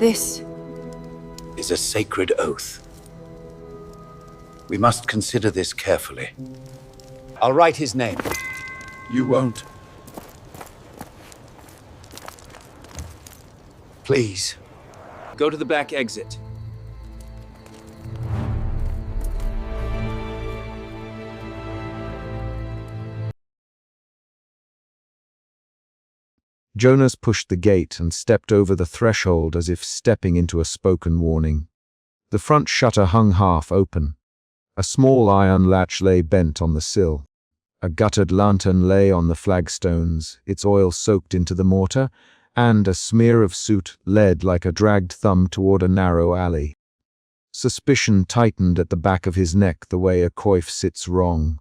This is a sacred oath. We must consider this carefully. I'll write his name. You won't. Please. Go to the back exit. Jonas pushed the gate and stepped over the threshold as if stepping into a spoken warning. The front shutter hung half open. A small iron latch lay bent on the sill. A guttered lantern lay on the flagstones, its oil soaked into the mortar, and a smear of soot led like a dragged thumb toward a narrow alley. Suspicion tightened at the back of his neck the way a coif sits wrong,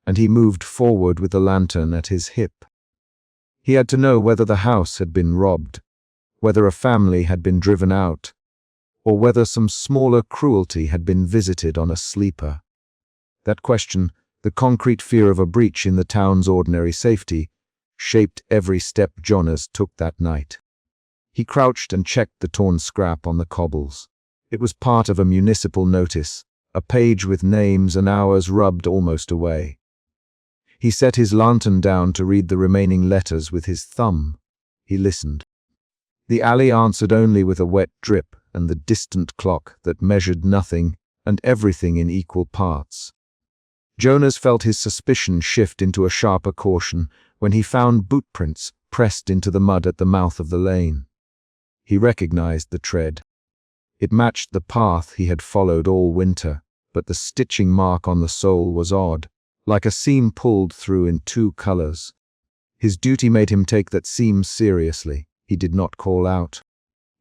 and he moved forward with the lantern at his hip. He had to know whether the house had been robbed, whether a family had been driven out, or whether some smaller cruelty had been visited on a sleeper. That question, the concrete fear of a breach in the town's ordinary safety, shaped every step Jonas took that night. He crouched and checked the torn scrap on the cobbles. It was part of a municipal notice, a page with names and hours rubbed almost away. He set his lantern down to read the remaining letters with his thumb. He listened. The alley answered only with a wet drip and the distant clock that measured nothing and everything in equal parts. Jonas felt his suspicion shift into a sharper caution when he found boot prints pressed into the mud at the mouth of the lane. He recognized the tread. It matched the path he had followed all winter, but the stitching mark on the sole was odd, like a seam pulled through in two colors. His duty made him take that seam seriously. He did not call out.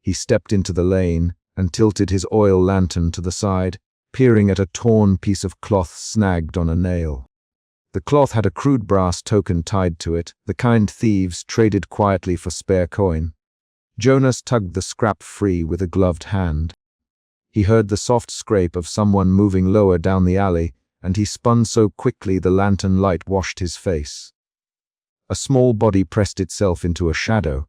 He stepped into the lane and tilted his oil lantern to the side, peering at a torn piece of cloth snagged on a nail. The cloth had a crude brass token tied to it, the kind thieves traded quietly for spare coin. Jonas tugged the scrap free with a gloved hand. He heard the soft scrape of someone moving lower down the alley, and he spun so quickly the lantern light washed his face. A small body pressed itself into a shadow.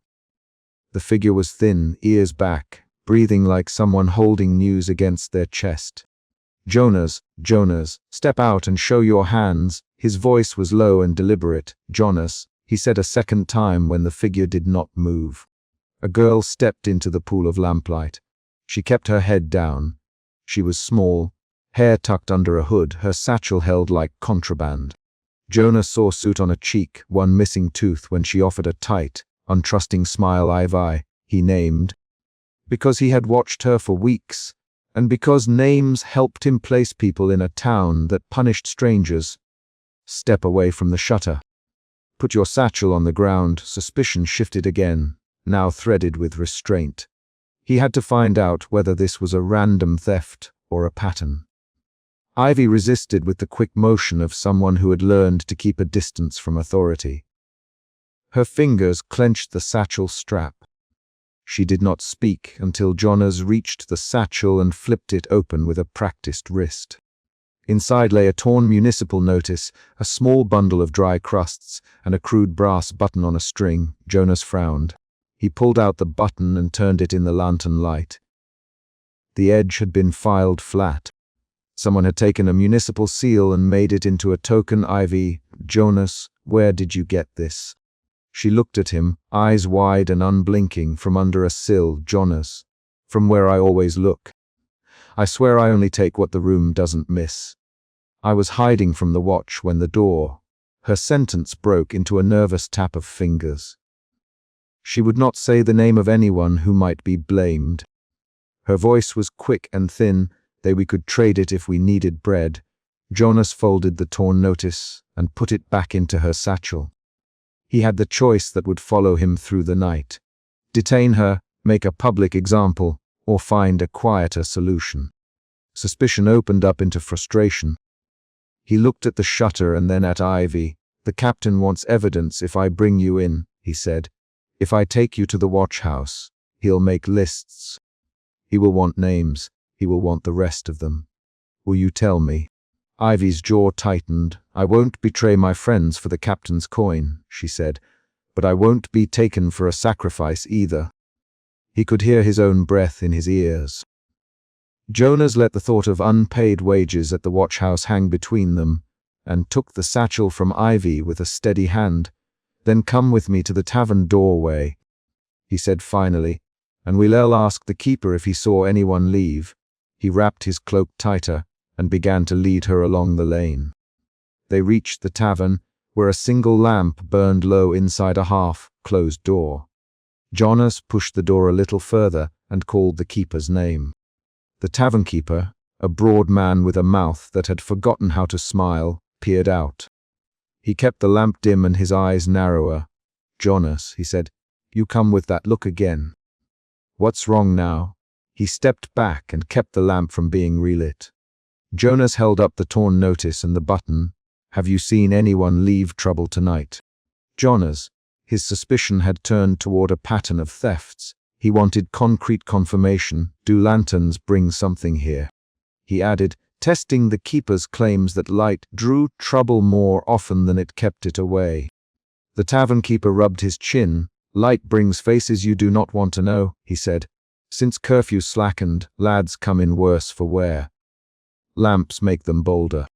The figure was thin, ears back, breathing like someone holding news against their chest. Jonas, step out and show your hands." His voice was low and deliberate. "Jonas," he said a second time when the figure did not move. A girl stepped into the pool of lamplight. She kept her head down. She was small, hair tucked under a hood, her satchel held like contraband. Jonas saw soot on a cheek, one missing tooth when she offered a tight, untrusting smile. "Ivy," he named, because he had watched her for weeks, and because names helped him place people in a town that punished strangers. "Step away from the shutter. Put your satchel on the ground." Suspicion shifted again, now threaded with restraint. He had to find out whether this was a random theft or a pattern. Ivy resisted with the quick motion of someone who had learned to keep a distance from authority. Her fingers clenched the satchel strap. She did not speak until Jonas reached the satchel and flipped it open with a practiced wrist. Inside lay a torn municipal notice, a small bundle of dry crusts, and a crude brass button on a string. Jonas frowned. He pulled out the button and turned it in the lantern light. The edge had been filed flat. Someone had taken a municipal seal and made it into a token. "Ivy, Jonas, where did you get this?" She looked at him, eyes wide and unblinking, from under a sill. "Jonas, from where I always look. I swear I only take what the room doesn't miss. I was hiding from the watch when the door—" Her sentence broke into a nervous tap of fingers. She would not say the name of anyone who might be blamed. Her voice was quick and thin. "We could trade it if we needed bread." Jonas folded the torn notice and put it back into her satchel. He had the choice that would follow him through the night: detain her, make a public example, or find a quieter solution. Suspicion opened up into frustration. He looked at the shutter and then at Ivy. "The captain wants evidence if I bring you in," he said. "If I take you to the watch house, he'll make lists. He will want names. He will want the rest of them. Will you tell me?" Ivy's jaw tightened. "I won't betray my friends for the captain's coin," she said, "but I won't be taken for a sacrifice either." He could hear his own breath in his ears. Jonas let the thought of unpaid wages at the watch-house hang between them, and took the satchel from Ivy with a steady hand. "Then come with me to the tavern doorway," he said finally, "and we'll ask the keeper if he saw anyone leave." He wrapped his cloak tighter and began to lead her along the lane. They reached the tavern, where a single lamp burned low inside a half-closed door. Jonas pushed the door a little further and called the keeper's name. The tavern keeper, a broad man with a mouth that had forgotten how to smile, peered out. He kept the lamp dim and his eyes narrower. "Jonas," he said, "you come with that look again. What's wrong now?" He stepped back and kept the lamp from being relit. Jonas held up the torn notice and the button. "Have you seen anyone leave trouble tonight?" Jonas, his suspicion had turned toward a pattern of thefts. He wanted concrete confirmation. "Do lanterns bring something here?" He added, testing the keeper's claims that light drew trouble more often than it kept it away. The tavern keeper rubbed his chin. "Light brings faces you do not want to know," he said. "Since curfew slackened, lads come in worse for wear. Lamps make them bolder.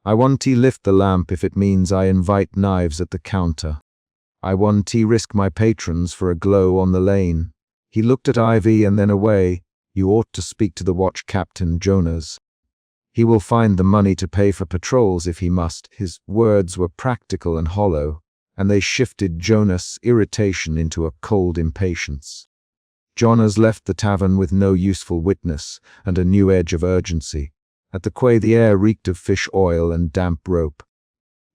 I want to lift the lamp if it means I invite knives at the counter. I want to risk my patrons for a glow on the lane." He looked at Ivy and then away. "You ought to speak to the watch captain, Jonas. He will find the money to pay for patrols if he must." His words were practical and hollow, and they shifted Jonas' irritation into a cold impatience. Jonas left the tavern with no useful witness and a new edge of urgency. At the quay the air reeked of fish oil and damp rope.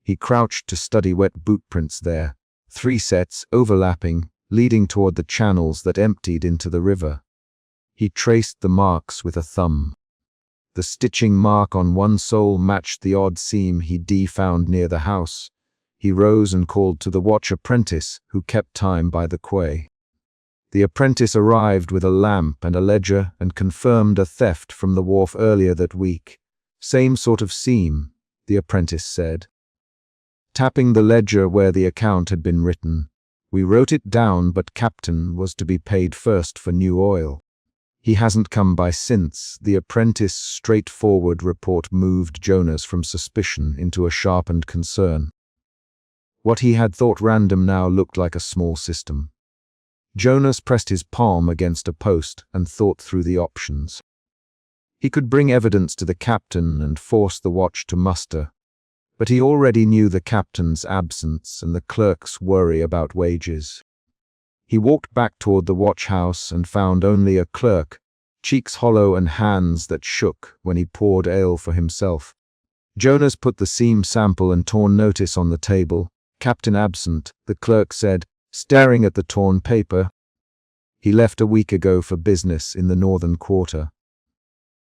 He crouched to study wet boot prints there, 3 sets overlapping, leading toward the channels that emptied into the river. He traced the marks with a thumb. The stitching mark on one sole matched the odd seam he'd found near the house. He rose and called to the watch apprentice who kept time by the quay. The apprentice arrived with a lamp and a ledger and confirmed a theft from the wharf earlier that week. "Same sort of seam," the apprentice said, tapping the ledger where the account had been written. "We wrote it down, but Captain was to be paid first for new oil. He hasn't come by since." The apprentice's straightforward report moved Jonas from suspicion into a sharpened concern. What he had thought random now looked like a small system. Jonas pressed his palm against a post and thought through the options. He could bring evidence to the captain and force the watch to muster, but he already knew the captain's absence and the clerk's worry about wages. He walked back toward the watch house and found only a clerk, cheeks hollow and hands that shook when he poured ale for himself. Jonas put the seam sample and torn notice on the table. "Captain absent," the clerk said, staring at the torn paper. "He left a week ago for business in the northern quarter.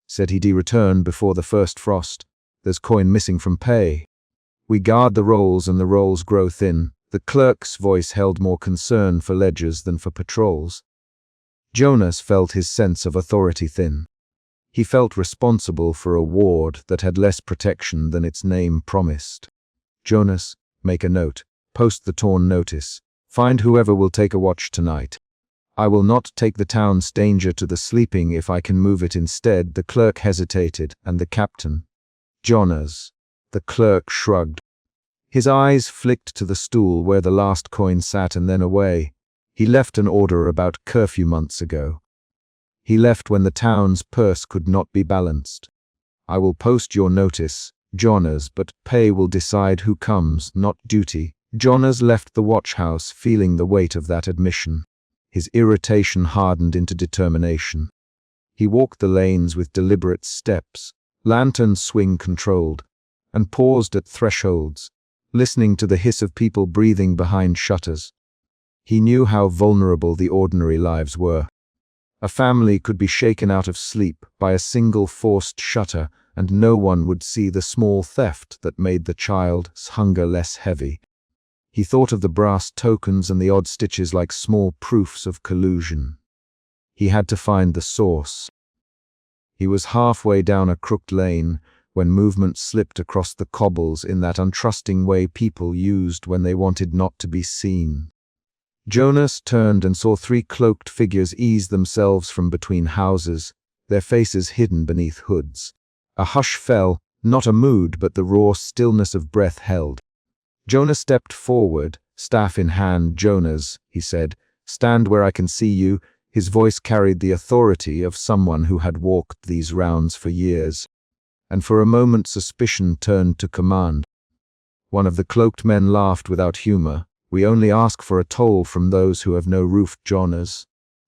Said he'd return before the first frost. There's coin missing from pay. We guard the rolls and the rolls grow thin." The clerk's voice held more concern for ledgers than for patrols. Jonas felt his sense of authority thin. He felt responsible for a ward that had less protection than its name promised. "Jonas, make a note. Post the torn notice. Find whoever will take a watch tonight. I will not take the town's danger to the sleeping if I can move it instead." The clerk hesitated, and the captain. "Jonas." The clerk shrugged. His eyes flicked to the stool where the last coin sat and then away. "He left an order about curfew months ago. He left when the town's purse could not be balanced. I will post your notice, Jonas, but pay will decide who comes, not duty." Jonas left the watch house feeling the weight of that admission. His irritation hardened into determination. He walked the lanes with deliberate steps, lantern swing controlled, and paused at thresholds, listening to the hiss of people breathing behind shutters. He knew how vulnerable the ordinary lives were. A family could be shaken out of sleep by a single forced shutter, and no one would see the small theft that made the child's hunger less heavy. He thought of the brass tokens and the odd stitches like small proofs of collusion. He had to find the source. He was halfway down a crooked lane when movement slipped across the cobbles in that untrusting way people used when they wanted not to be seen. Jonas turned and saw 3 cloaked figures ease themselves from between houses, their faces hidden beneath hoods. A hush fell, not a mood, but the raw stillness of breath held. Jonas stepped forward, staff in hand. "Jonas," he said, "stand where I can see you." His voice carried the authority of someone who had walked these rounds for years. And for a moment suspicion turned to command. One of the cloaked men laughed without humor. "We only ask for a toll from those who have no roof, Jonas."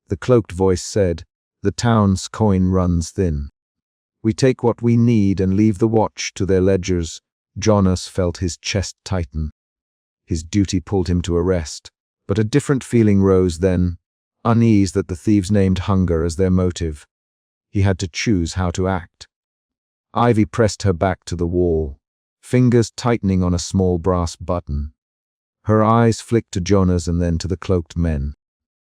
The cloaked voice said, "The town's coin runs thin. We take what we need and leave the watch to their ledgers." Jonas felt his chest tighten. His duty pulled him to arrest, but a different feeling rose then, unease that the thieves named hunger as their motive. He had to choose how to act. Ivy pressed her back to the wall, fingers tightening on a small brass button. Her eyes flicked to Jonas and then to the cloaked men.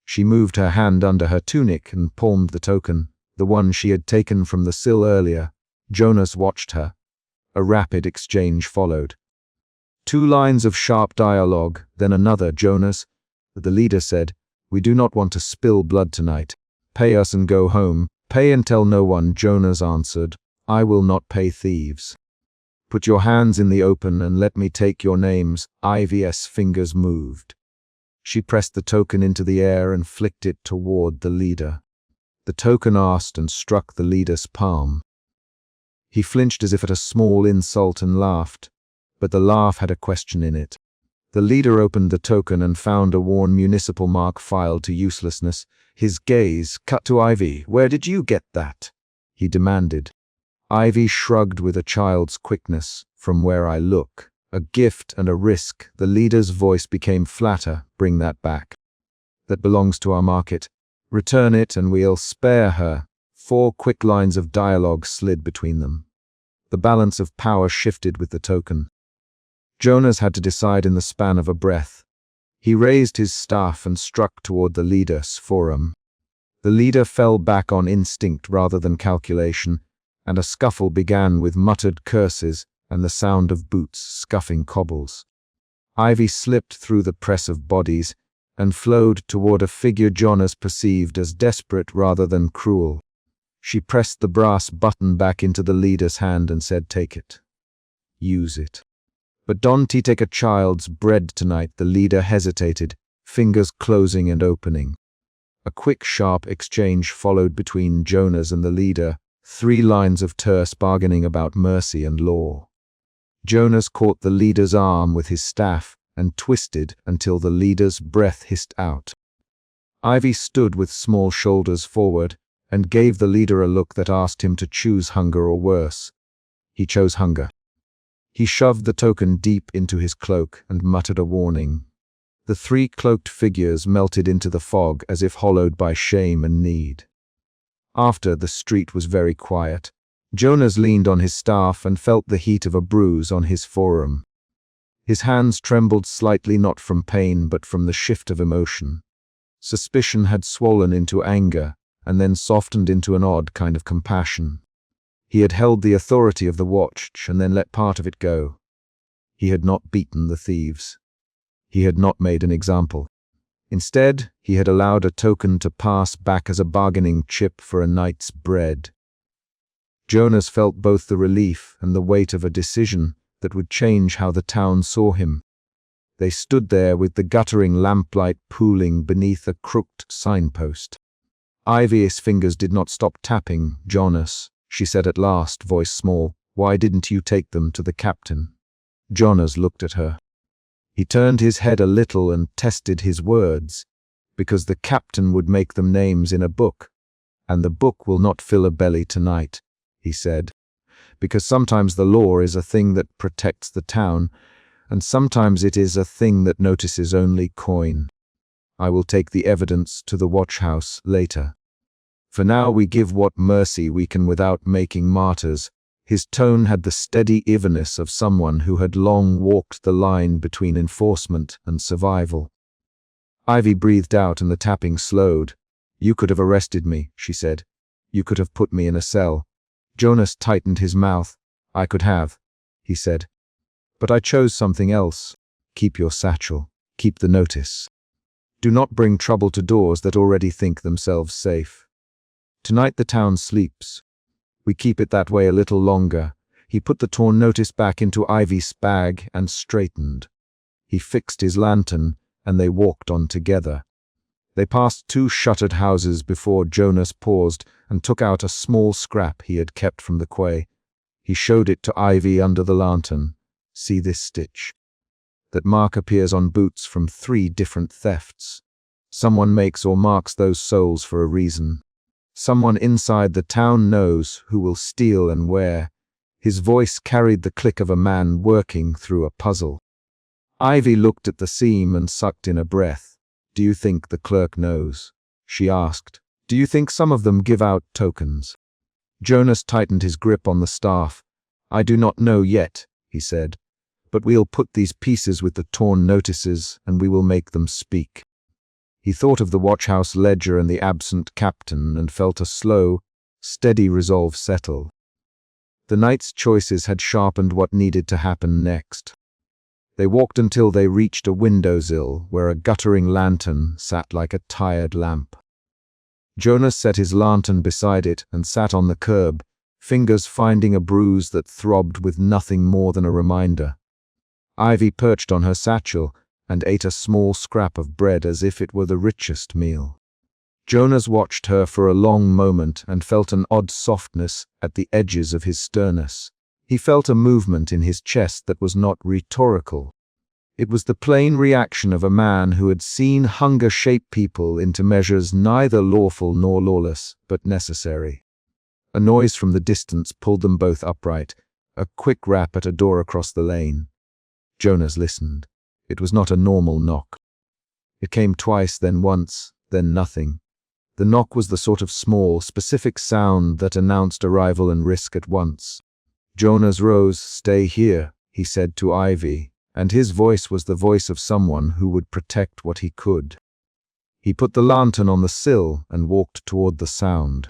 She moved her hand under her tunic and palmed the token, the one she had taken from the sill earlier. Jonas watched her. A rapid exchange followed. 2 lines of sharp dialogue, then another. "Jonas," the leader said, "we do not want to spill blood tonight. Pay us and go home. Pay and tell no one." Jonas answered, "I will not pay thieves. Put your hands in the open and let me take your names." Ivy's fingers moved. She pressed the token into the air and flicked it toward the leader. The token asked and struck the leader's palm. He flinched as if at a small insult and laughed, but the laugh had a question in it. The leader opened the token and found a worn municipal mark filed to uselessness. His gaze cut to Ivy. "Where did you get that?" he demanded. Ivy shrugged with a child's quickness. "From where I look. A gift and a risk." The leader's voice became flatter. "Bring that back. That belongs to our market. Return it and we'll spare her." 4 quick lines of dialogue slid between them. The balance of power shifted with the token. Jonas had to decide in the span of a breath. He raised his staff and struck toward the leader's forearm. The leader fell back on instinct rather than calculation, and a scuffle began with muttered curses and the sound of boots scuffing cobbles. Ivy slipped through the press of bodies and flowed toward a figure Jonas perceived as desperate rather than cruel. She pressed the brass button back into the leader's hand and said, "Take it. Use it." "But don't take a child's bread tonight." The leader hesitated, fingers closing and opening. A quick, sharp exchange followed between Jonas and the leader, 3 lines of terse bargaining about mercy and law. Jonas caught the leader's arm with his staff and twisted until the leader's breath hissed out. Ivy stood with small shoulders forward and gave the leader a look that asked him to choose hunger or worse. He chose hunger. He shoved the token deep into his cloak and muttered a warning. The 3 cloaked figures melted into the fog as if hollowed by shame and need. After, the street was very quiet. Jonas leaned on his staff and felt the heat of a bruise on his forearm. His hands trembled slightly, not from pain but from the shift of emotion. Suspicion had swollen into anger and then softened into an odd kind of compassion. He had held the authority of the watch and then let part of it go. He had not beaten the thieves. He had not made an example. Instead, he had allowed a token to pass back as a bargaining chip for a night's bread. Jonas felt both the relief and the weight of a decision that would change how the town saw him. They stood there with the guttering lamplight pooling beneath a crooked signpost. Ivy's fingers did not stop tapping. "Jonas," she said at last, voice small, "why didn't you take them to the captain?" Jonas looked at her. He turned his head a little and tested his words, "Because the captain would make them names in a book, and the book will not fill a belly tonight," he said. "Because sometimes the law is a thing that protects the town, and sometimes it is a thing that notices only coin. I will take the evidence to the watch house later. For now we give what mercy we can without making martyrs." His tone had the steady evenness of someone who had long walked the line between enforcement and survival. Ivy breathed out and the tapping slowed. "You could have arrested me," she said. "You could have put me in a cell." Jonas tightened his mouth. "I could have," he said. "But I chose something else. Keep your satchel. Keep the notice." Do not bring trouble to doors that already think themselves safe. Tonight the town sleeps. We keep it that way a little longer. He put the torn notice back into Ivy's bag and straightened. He fixed his lantern, and they walked on together. They passed 2 shuttered houses before Jonas paused and took out a small scrap he had kept from the quay. He showed it to Ivy under the lantern. See this stitch? That mark appears on boots from 3 different thefts. Someone makes or marks those soles for a reason. Someone inside the town knows who will steal and where. His voice carried the click of a man working through a puzzle. Ivy looked at the seam and sucked in a breath. Do you think the clerk knows? She asked. Do you think some of them give out tokens? Jonas tightened his grip on the staff. I do not know yet, he said, but we'll put these pieces with the torn notices and we will make them speak. He thought of the watchhouse ledger and the absent captain and felt a slow, steady resolve settle. The night's choices had sharpened what needed to happen next. They walked until they reached a windowsill where a guttering lantern sat like a tired lamp. Jonas set his lantern beside it and sat on the curb, fingers finding a bruise that throbbed with nothing more than a reminder. Ivy perched on her satchel and ate a small scrap of bread as if it were the richest meal. Jonas watched her for a long moment and felt an odd softness at the edges of his sternness. He felt a movement in his chest that was not rhetorical. It was the plain reaction of a man who had seen hunger shape people into measures neither lawful nor lawless, but necessary. A noise from the distance pulled them both upright, a quick rap at a door across the lane. Jonas listened. It was not a normal knock. It came twice, then once, then nothing. The knock was the sort of small, specific sound that announced arrival and risk at once. Jonas rose. Stay here, he said to Ivy, and his voice was the voice of someone who would protect what he could. He put the lantern on the sill and walked toward the sound.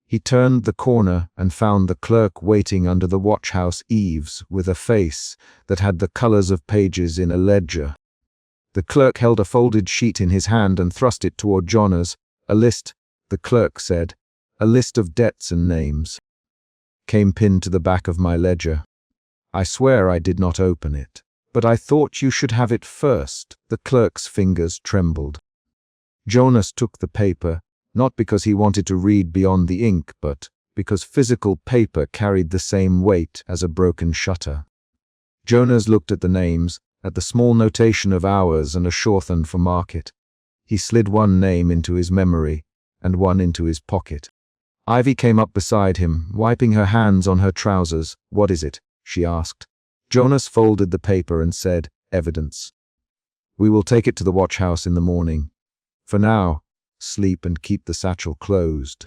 He turned the corner and found the clerk waiting under the watchhouse eaves with a face that had the colors of pages in a ledger. The clerk held a folded sheet in his hand and thrust it toward Jonas. A list, the clerk said, a list of debts and names. Came pinned to the back of my ledger. I swear I did not open it, but I thought you should have it first. The clerk's fingers trembled. Jonas took the paper, not because he wanted to read beyond the ink, but because physical paper carried the same weight as a broken shutter. Jonas looked at the names, at the small notation of hours and a shorthand for market. He slid one name into his memory and one into his pocket. Ivy came up beside him, wiping her hands on her trousers. What is it? She asked. Jonas folded the paper and said, evidence. We will take it to the watchhouse in the morning. For now, sleep and keep the satchel closed.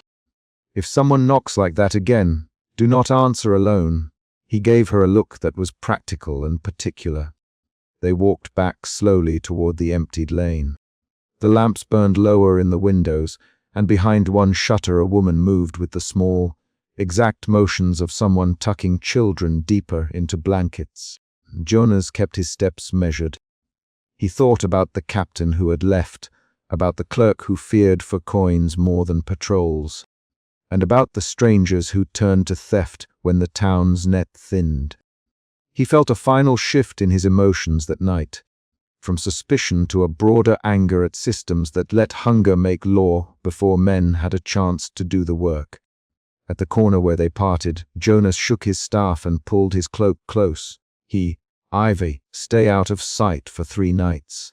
If someone knocks like that again, do not answer alone. He gave her a look that was practical and particular. They walked back slowly toward the emptied lane. The lamps burned lower in the windows, and behind one shutter a woman moved with the small, exact motions of someone tucking children deeper into blankets. Jonas kept his steps measured. He thought about the captain who had left, about the clerk who feared for coins more than patrols, and about the strangers who turned to theft when the town's net thinned. He felt a final shift in his emotions that night, from suspicion to a broader anger at systems that let hunger make law before men had a chance to do the work. At the corner where they parted, Jonas shook his staff and pulled his cloak close. Ivy, stay out of sight for 3 nights.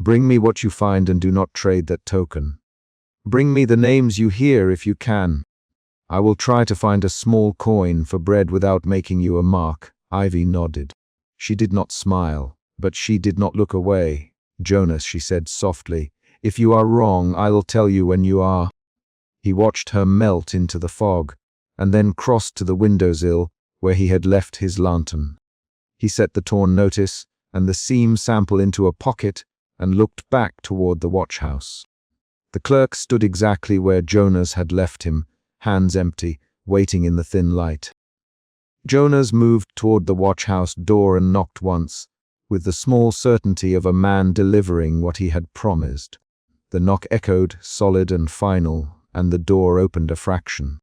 Bring me what you find and do not trade that token. Bring me the names you hear if you can. I will try to find a small coin for bread without making you a mark. Ivy nodded. She did not smile, but she did not look away. Jonas, she said softly, if you are wrong, I will tell you when you are. He watched her melt into the fog, and then crossed to the windowsill where he had left his lantern. He set the torn notice and the seam sample into a pocket and looked back toward the watchhouse. The clerk stood exactly where Jonas had left him, hands empty, waiting in the thin light. Jonas moved toward the watchhouse door and knocked once, with the small certainty of a man delivering what he had promised. The knock echoed, solid and final, and the door opened a fraction.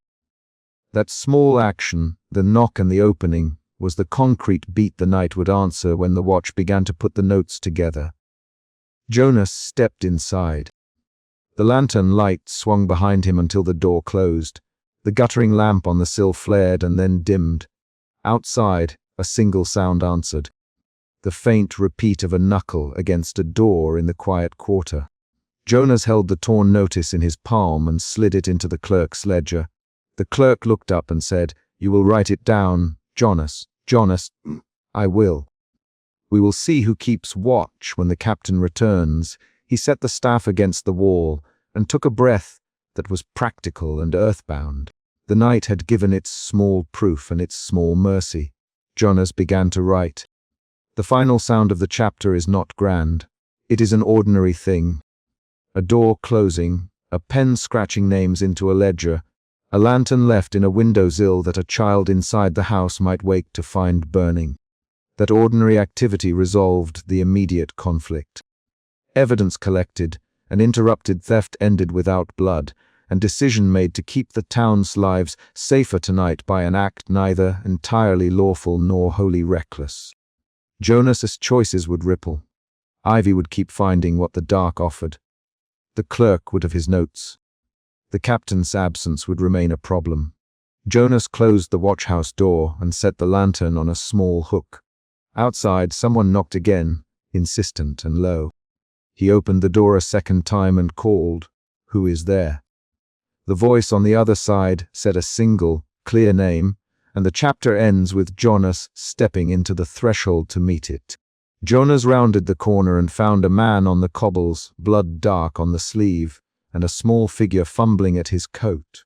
That small action, the knock and the opening, was the concrete beat the night would answer when the watch began to put the notes together. Jonas stepped inside. The lantern light swung behind him until the door closed. The guttering lamp on the sill flared and then dimmed. Outside, a single sound answered. The faint repeat of a knuckle against a door in the quiet quarter. Jonas held the torn notice in his palm and slid it into the clerk's ledger. The clerk looked up and said, "You will write it down, Jonas. Jonas, I will. We will see who keeps watch when the captain returns." He set the staff against the wall and took a breath that was practical and earthbound. The night had given its small proof and its small mercy. Jonas began to write. The final sound of the chapter is not grand. It is an ordinary thing. A door closing, a pen scratching names into a ledger, a lantern left in a window-sill that a child inside the house might wake to find burning. That ordinary activity resolved the immediate conflict. Evidence collected, an interrupted theft ended without blood, and decision made to keep the town's lives safer tonight by an act neither entirely lawful nor wholly reckless. Jonas's choices would ripple. Ivy would keep finding what the dark offered. The clerk would have his notes. The captain's absence would remain a problem. Jonas closed the watchhouse door and set the lantern on a small hook. Outside, someone knocked again, insistent and low. He opened the door a second time and called, "Who is there?" The voice on the other side said a single, clear name, and the chapter ends with Jonas stepping into the threshold to meet it. Jonas rounded the corner and found a man on the cobbles, blood dark on the sleeve, and a small figure fumbling at his coat.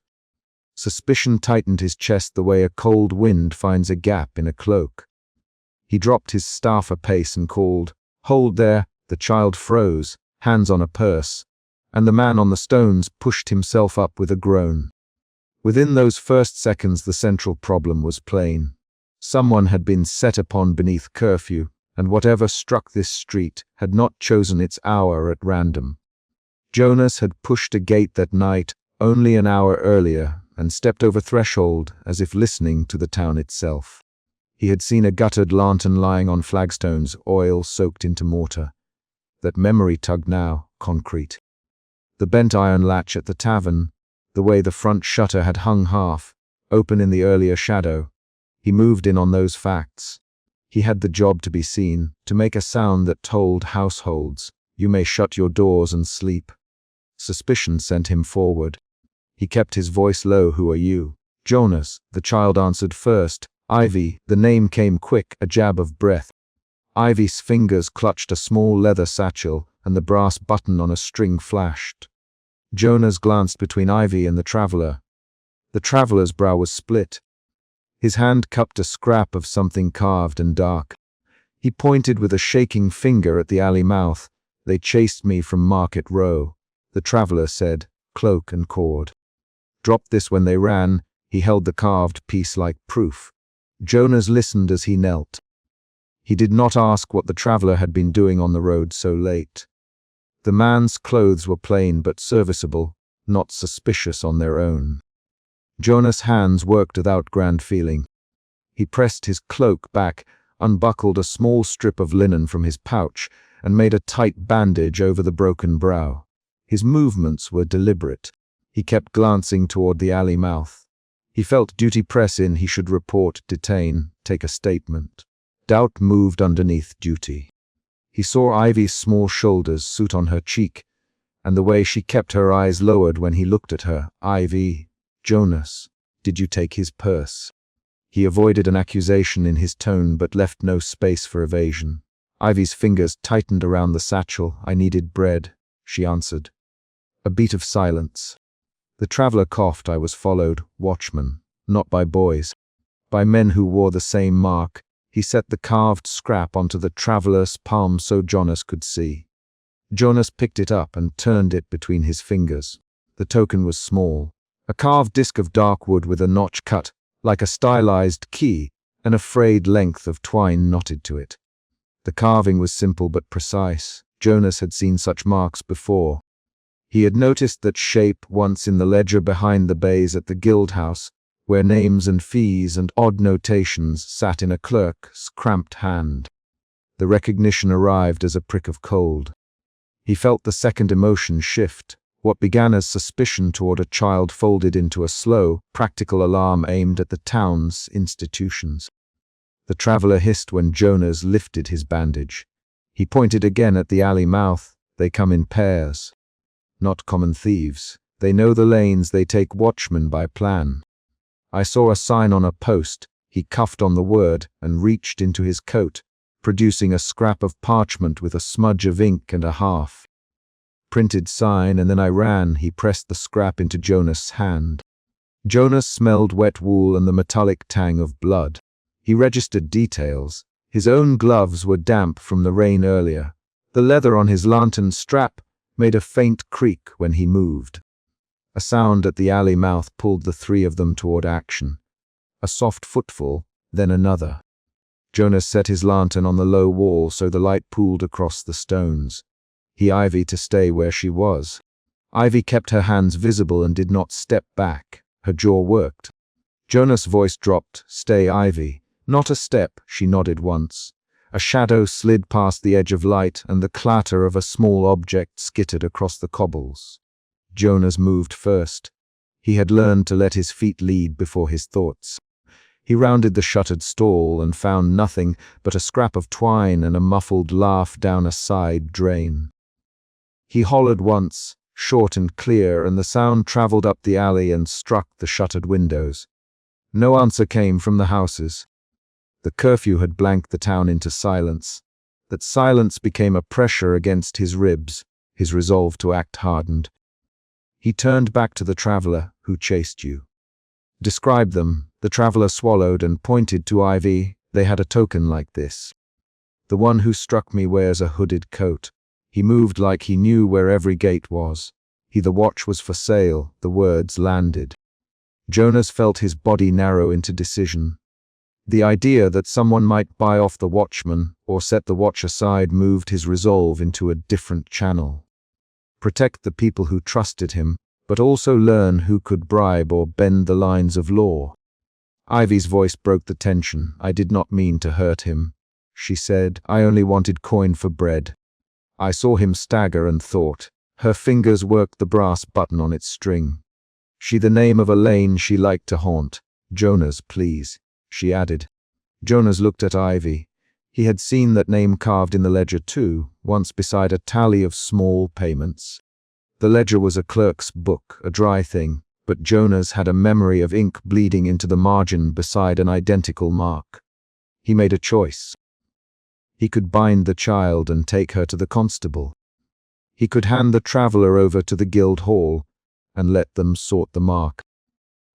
Suspicion tightened his chest the way a cold wind finds a gap in a cloak. He dropped his staff a pace and called, "Hold there!" The child froze, hands on a purse, and the man on the stones pushed himself up with a groan. Within those first seconds the central problem was plain. Someone had been set upon beneath curfew, and whatever struck this street had not chosen its hour at random. Jonas had pushed a gate that night only an hour earlier and stepped over threshold as if listening to the town itself. He had seen a guttered lantern lying on flagstones, oil soaked into mortar. That memory tugged now, concrete. The bent iron latch at the tavern, the way the front shutter had hung half, open in the earlier shadow. He moved in on those facts. He had the job to be seen, to make a sound that told households, "You may shut your doors and sleep." Suspicion sent him forward. He kept his voice low. "Who are you?" "Jonas," the child answered first. "Ivy," the name came quick, a jab of breath. Ivy's fingers clutched a small leather satchel, and the brass button on a string flashed. Jonas glanced between Ivy and the traveler. The traveler's brow was split. His hand cupped a scrap of something carved and dark. He pointed with a shaking finger at the alley mouth. "They chased me from Market Row," the traveler said, "cloak and cord. Dropped this when they ran." He held the carved piece like proof. Jonas listened as he knelt. He did not ask what the traveler had been doing on the road so late. The man's clothes were plain but serviceable, not suspicious on their own. Jonas' hands worked without grand feeling. He pressed his cloak back, unbuckled a small strip of linen from his pouch, and made a tight bandage over the broken brow. His movements were deliberate. He kept glancing toward the alley mouth. He felt duty press in. He should report, detain, take a statement. Doubt moved underneath duty. He saw Ivy's small shoulders suit on her cheek, and the way she kept her eyes lowered when he looked at her. "Ivy, Jonas, did you take his purse?" He avoided an accusation in his tone but left no space for evasion. Ivy's fingers tightened around the satchel. "I needed bread," she answered. A beat of silence. The traveler coughed. "I was followed, watchmen, not by boys, by men who wore the same mark." He set the carved scrap onto the traveler's palm so Jonas could see. Jonas picked it up and turned it between his fingers. The token was small, a carved disc of dark wood with a notch cut, like a stylized key, and a frayed length of twine knotted to it. The carving was simple but precise. Jonas had seen such marks before. He had noticed that shape once in the ledger behind the bays at the guild house, where names and fees and odd notations sat in a clerk's cramped hand. The recognition arrived as a prick of cold. He felt the second emotion shift. What began as suspicion toward a child folded into a slow, practical alarm aimed at the town's institutions. The traveler hissed when Jonas lifted his bandage. He pointed again at the alley mouth. They come in pairs. Not common thieves. They know the lanes, they take watchmen by plan. I saw a sign on a post. He cuffed on the word and reached into his coat, producing a scrap of parchment with a smudge of ink and a half. Printed sign, and then I ran. He pressed the scrap into Jonas' hand. Jonas smelled wet wool and the metallic tang of blood. He registered details. His own gloves were damp from the rain earlier. The leather on his lantern strap made a faint creak when he moved. A sound at the alley mouth pulled the three of them toward action. A soft footfall, then another. Jonas set his lantern on the low wall so the light pooled across the stones. He Ivy to stay where she was. Ivy kept her hands visible and did not step back. Her jaw worked. Jonas' voice dropped. Stay, Ivy. Not a step, she nodded once. A shadow slid past the edge of light and the clatter of a small object skittered across the cobbles. Jonas moved first. He had learned to let his feet lead before his thoughts. He rounded the shuttered stall and found nothing but a scrap of twine and a muffled laugh down a side drain. He hollered once, short and clear, and the sound traveled up the alley and struck the shuttered windows. No answer came from the houses. The curfew had blanked the town into silence. That silence became a pressure against his ribs. His resolve to act hardened. He turned back to the traveler. Who chased you? Describe them. The traveler swallowed and pointed to Ivy. They had a token like this. The one who struck me wears a hooded coat. He moved like he knew where every gate was. The watch was for sale. The words landed. Jonas felt his body narrow into decision. The idea that someone might buy off the watchman or set the watch aside moved his resolve into a different channel. Protect the people who trusted him, but also learn who could bribe or bend the lines of law. Ivy's voice broke the tension. I did not mean to hurt him, she said. I only wanted coin for bread. I saw him stagger and thought. Her fingers worked the brass button on its string. The name of a lane she liked to haunt. Jonas, please, she added. Jonas looked at Ivy. He had seen that name carved in the ledger too, once beside a tally of small payments. The ledger was a clerk's book, a dry thing, but Jonas had a memory of ink bleeding into the margin beside an identical mark. He made a choice. He could bind the child and take her to the constable. He could hand the traveler over to the guild hall and let them sort the mark.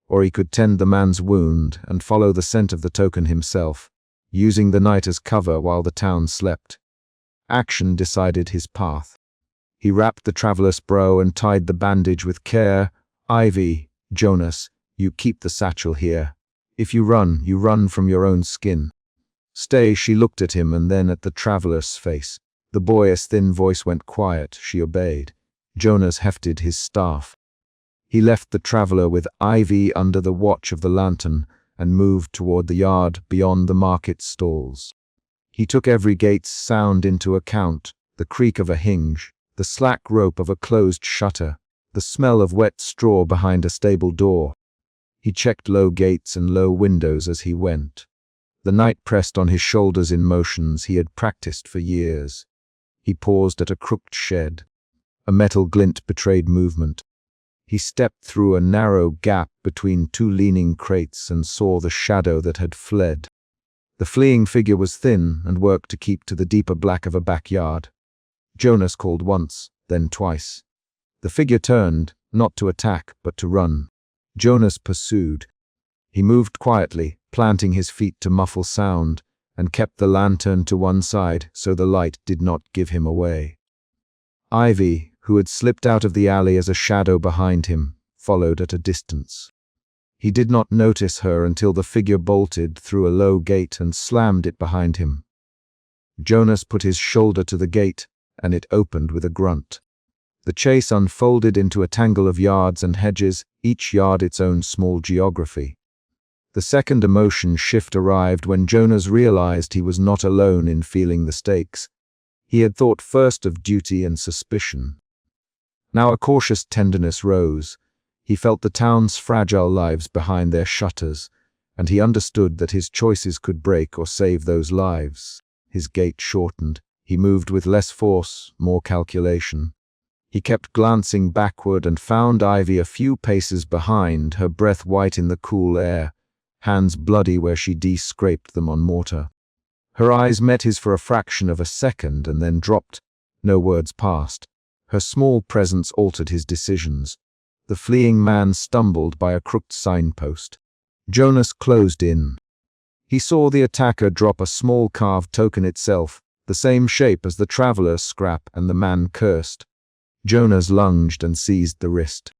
Or he could tend the man's wound and follow the scent of the token himself, using the night as cover while the town slept. Action decided his path. He wrapped the traveler's brow and tied the bandage with care. Ivy, Jonas, you keep the satchel here. If you run from your own skin. Stay, she looked at him and then at the traveler's face. The boy's thin voice went quiet. She obeyed. Jonas hefted his staff. He left the traveler with Ivy under the watch of the lantern and moved toward the yard beyond the market stalls. He took every gate's sound into account, the creak of a hinge, the slack rope of a closed shutter, the smell of wet straw behind a stable door. He checked low gates and low windows as he went. The night pressed on his shoulders in motions he had practiced for years. He paused at a crooked shed. A metal glint betrayed movement. He stepped through a narrow gap between two leaning crates and saw the shadow that had fled. The fleeing figure was thin and worked to keep to the deeper black of a backyard. Jonas called once, then twice. The figure turned, not to attack, but to run. Jonas pursued. He moved quietly, planting his feet to muffle sound, and kept the lantern to one side so the light did not give him away. Ivy, who had slipped out of the alley as a shadow behind him, followed at a distance. He did not notice her until the figure bolted through a low gate and slammed it behind him. Jonas put his shoulder to the gate, and it opened with a grunt. The chase unfolded into a tangle of yards and hedges, each yard its own small geography. The second emotion shift arrived when Jonas realized he was not alone in feeling the stakes. He had thought first of duty and suspicion. Now a cautious tenderness rose. He felt the town's fragile lives behind their shutters, and he understood that his choices could break or save those lives. His gait shortened. He moved with less force, more calculation. He kept glancing backward and found Ivy a few paces behind, her breath white in the cool air, hands bloody where she scraped them on mortar. Her eyes met his for a fraction of a second and then dropped. No words passed. Her small presence altered his decisions. The fleeing man stumbled by a crooked signpost. Jonas closed in. He saw the attacker drop a small carved token itself, the same shape as the traveler's scrap, and the man cursed. Jonas lunged and seized the wrist.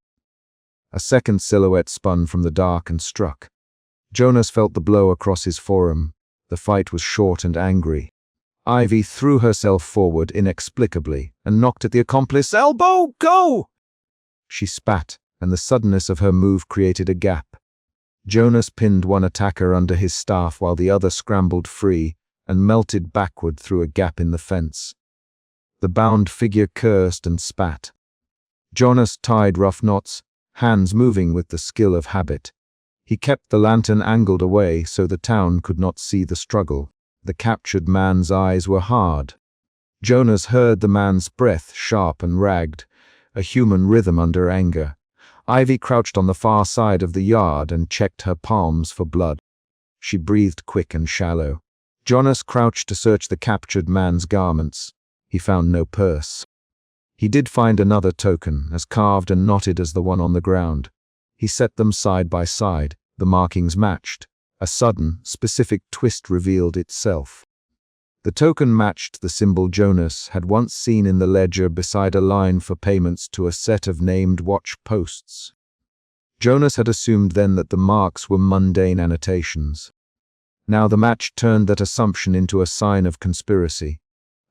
A second silhouette spun from the dark and struck. Jonas felt the blow across his forearm. The fight was short and angry. Ivy threw herself forward inexplicably and knocked at the accomplice's elbow. "Go!" She spat, and the suddenness of her move created a gap. Jonas pinned one attacker under his staff while the other scrambled free and melted backward through a gap in the fence. The bound figure cursed and spat. Jonas tied rough knots, hands moving with the skill of habit. He kept the lantern angled away so the town could not see the struggle. The captured man's eyes were hard. Jonas heard the man's breath sharp and ragged, a human rhythm under anger. Ivy crouched on the far side of the yard and checked her palms for blood. She breathed quick and shallow. Jonas crouched to search the captured man's garments. He found no purse. He did find another token, as carved and knotted as the one on the ground. He set them side by side. The markings matched. A sudden, specific twist revealed itself. The token matched the symbol Jonas had once seen in the ledger beside a line for payments to a set of named watch posts. Jonas had assumed then that the marks were mundane annotations. Now the match turned that assumption into a sign of conspiracy.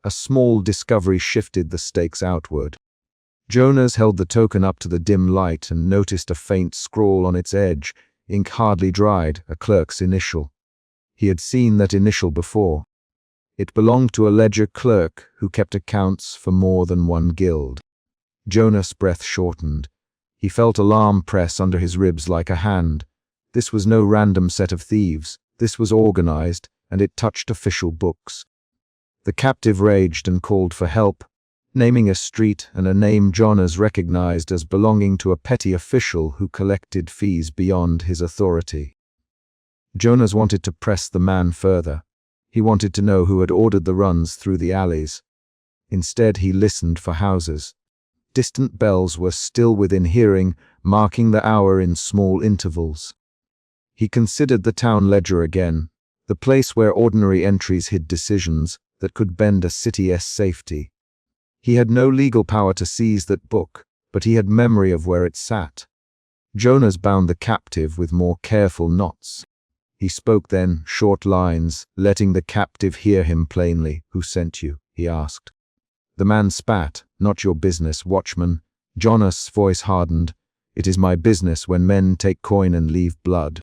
A small discovery shifted the stakes outward. Jonas held the token up to the dim light and noticed a faint scrawl on its edge, ink hardly dried, a clerk's initial. He had seen that initial before. It belonged to a ledger clerk who kept accounts for more than one guild. Jonas' breath shortened. He felt alarm press under his ribs like a hand. This was no random set of thieves. This was organized, and it touched official books. The captive raged and called for help, naming a street and a name Jonas recognized as belonging to a petty official who collected fees beyond his authority. Jonas wanted to press the man further. He wanted to know who had ordered the runs through the alleys. Instead, he listened for houses. Distant bells were still within hearing, marking the hour in small intervals. He considered the town ledger again, the place where ordinary entries hid decisions that could bend a city's safety. He had no legal power to seize that book, but he had memory of where it sat. Jonas bound the captive with more careful knots. He spoke then, short lines, letting the captive hear him plainly. "Who sent you?" he asked. The man spat. "Not your business, watchman." Jonas' voice hardened. "It is my business when men take coin and leave blood."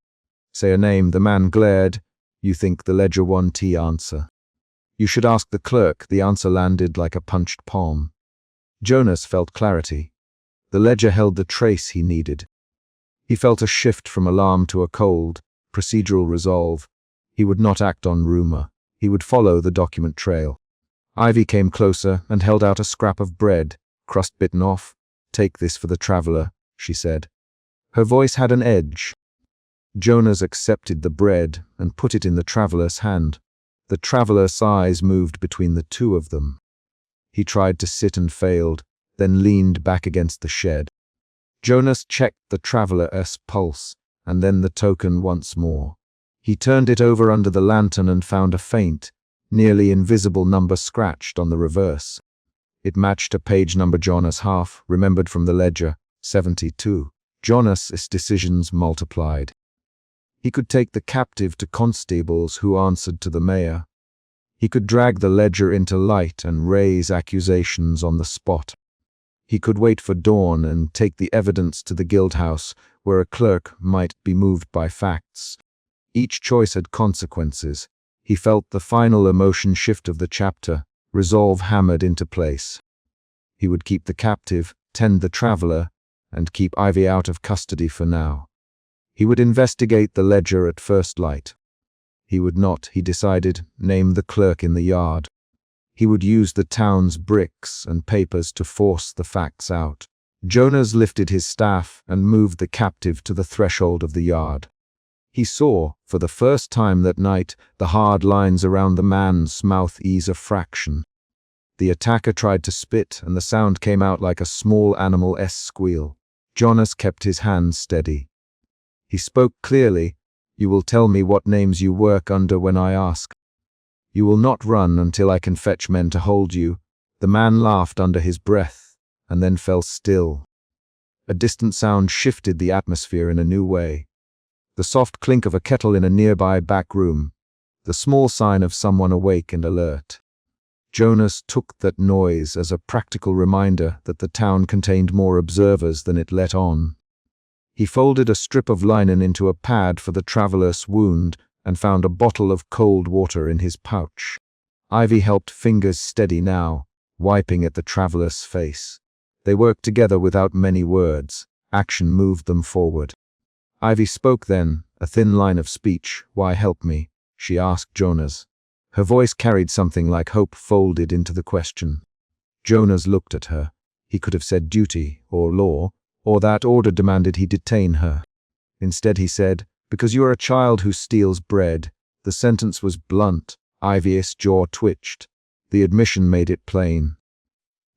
"Say a name." The man glared. "You think the ledger won't answer?" "You should ask the clerk." The answer landed like a punched palm. Jonas felt clarity. The ledger held the trace he needed. He felt a shift from alarm to a cold, procedural resolve. He would not act on rumor. He would follow the document trail. Ivy came closer and held out a scrap of bread, crust bitten off. "Take this for the traveler," she said. Her voice had an edge. Jonas accepted the bread and put it in the traveler's hand. The traveler's eyes moved between the two of them. He tried to sit and failed, then leaned back against the shed. Jonas checked the traveler's pulse, and then the token once more. He turned it over under the lantern and found a faint, nearly invisible number scratched on the reverse. It matched a page number Jonas half remembered from the ledger, 72. Jonas' decisions multiplied. He could take the captive to constables who answered to the mayor. He could drag the ledger into light and raise accusations on the spot. He could wait for dawn and take the evidence to the guildhouse, where a clerk might be moved by facts. Each choice had consequences. He felt the final emotion shift of the chapter, resolve hammered into place. He would keep the captive, tend the traveler, and keep Ivy out of custody for now. He would investigate the ledger at first light. He would not, he decided, name the clerk in the yard. He would use the town's bricks and papers to force the facts out. Jonas lifted his staff and moved the captive to the threshold of the yard. He saw, for the first time that night, the hard lines around the man's mouth ease a fraction. The attacker tried to spit, and the sound came out like a small animal's squeal. Jonas kept his hands steady. He spoke clearly. "You will tell me what names you work under when I ask. You will not run until I can fetch men to hold you." The man laughed under his breath, and then fell still. A distant sound shifted the atmosphere in a new way. The soft clink of a kettle in a nearby back room, the small sign of someone awake and alert. Jonas took that noise as a practical reminder that the town contained more observers than it let on. He folded a strip of linen into a pad for the traveler's wound and found a bottle of cold water in his pouch. Ivy helped fingers steady now, wiping at the traveler's face. They worked together without many words. Action moved them forward. Ivy spoke then, a thin line of speech. "Why help me?" she asked Jonas. Her voice carried something like hope folded into the question. Jonas looked at her. He could have said duty, or law, or that order demanded he detain her. Instead he said, "Because you are a child who steals bread." The sentence was blunt. Ivy's jaw twitched. The admission made it plain.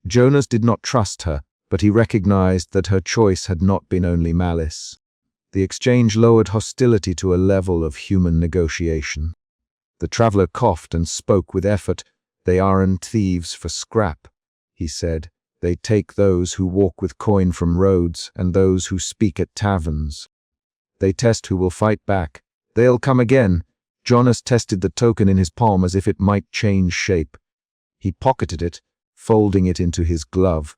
Jonas did not trust her, but he recognized that her choice had not been only malice. The exchange lowered hostility to a level of human negotiation. The traveler coughed and spoke with effort. "They aren't thieves for scrap," he said. "They take those who walk with coin from roads and those who speak at taverns. They test who will fight back. They'll come again." Jonas tested the token in his palm as if it might change shape. He pocketed it, folding it into his glove.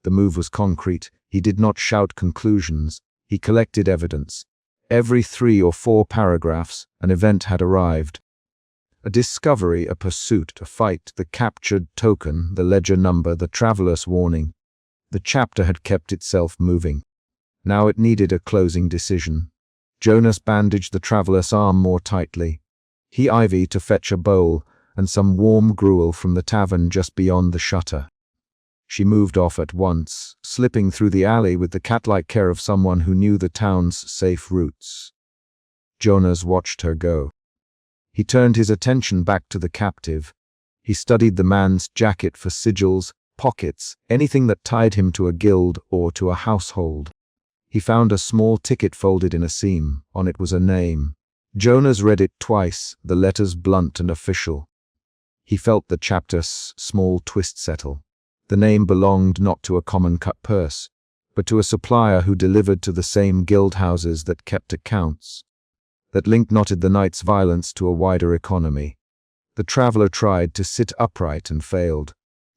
The move was concrete. He did not shout conclusions. He collected evidence. Every 3 or 4 paragraphs, an event had arrived. A discovery, a pursuit, a fight, the captured token, the ledger number, the traveler's warning. The chapter had kept itself moving. Now it needed a closing decision. Jonas bandaged the traveler's arm more tightly. He Ivy to fetch a bowl and some warm gruel from the tavern just beyond the shutter. She moved off at once, slipping through the alley with the cat-like care of someone who knew the town's safe routes. Jonas watched her go. He turned his attention back to the captive. He studied the man's jacket for sigils, pockets, anything that tied him to a guild or to a household. He found a small ticket folded in a seam. On it was a name. Jonas read it twice, the letters blunt and official. He felt the chapter's small twist settle. The name belonged not to a common cut purse, but to a supplier who delivered to the same guild houses that kept accounts. That link knotted the night's violence to a wider economy. The traveler tried to sit upright and failed.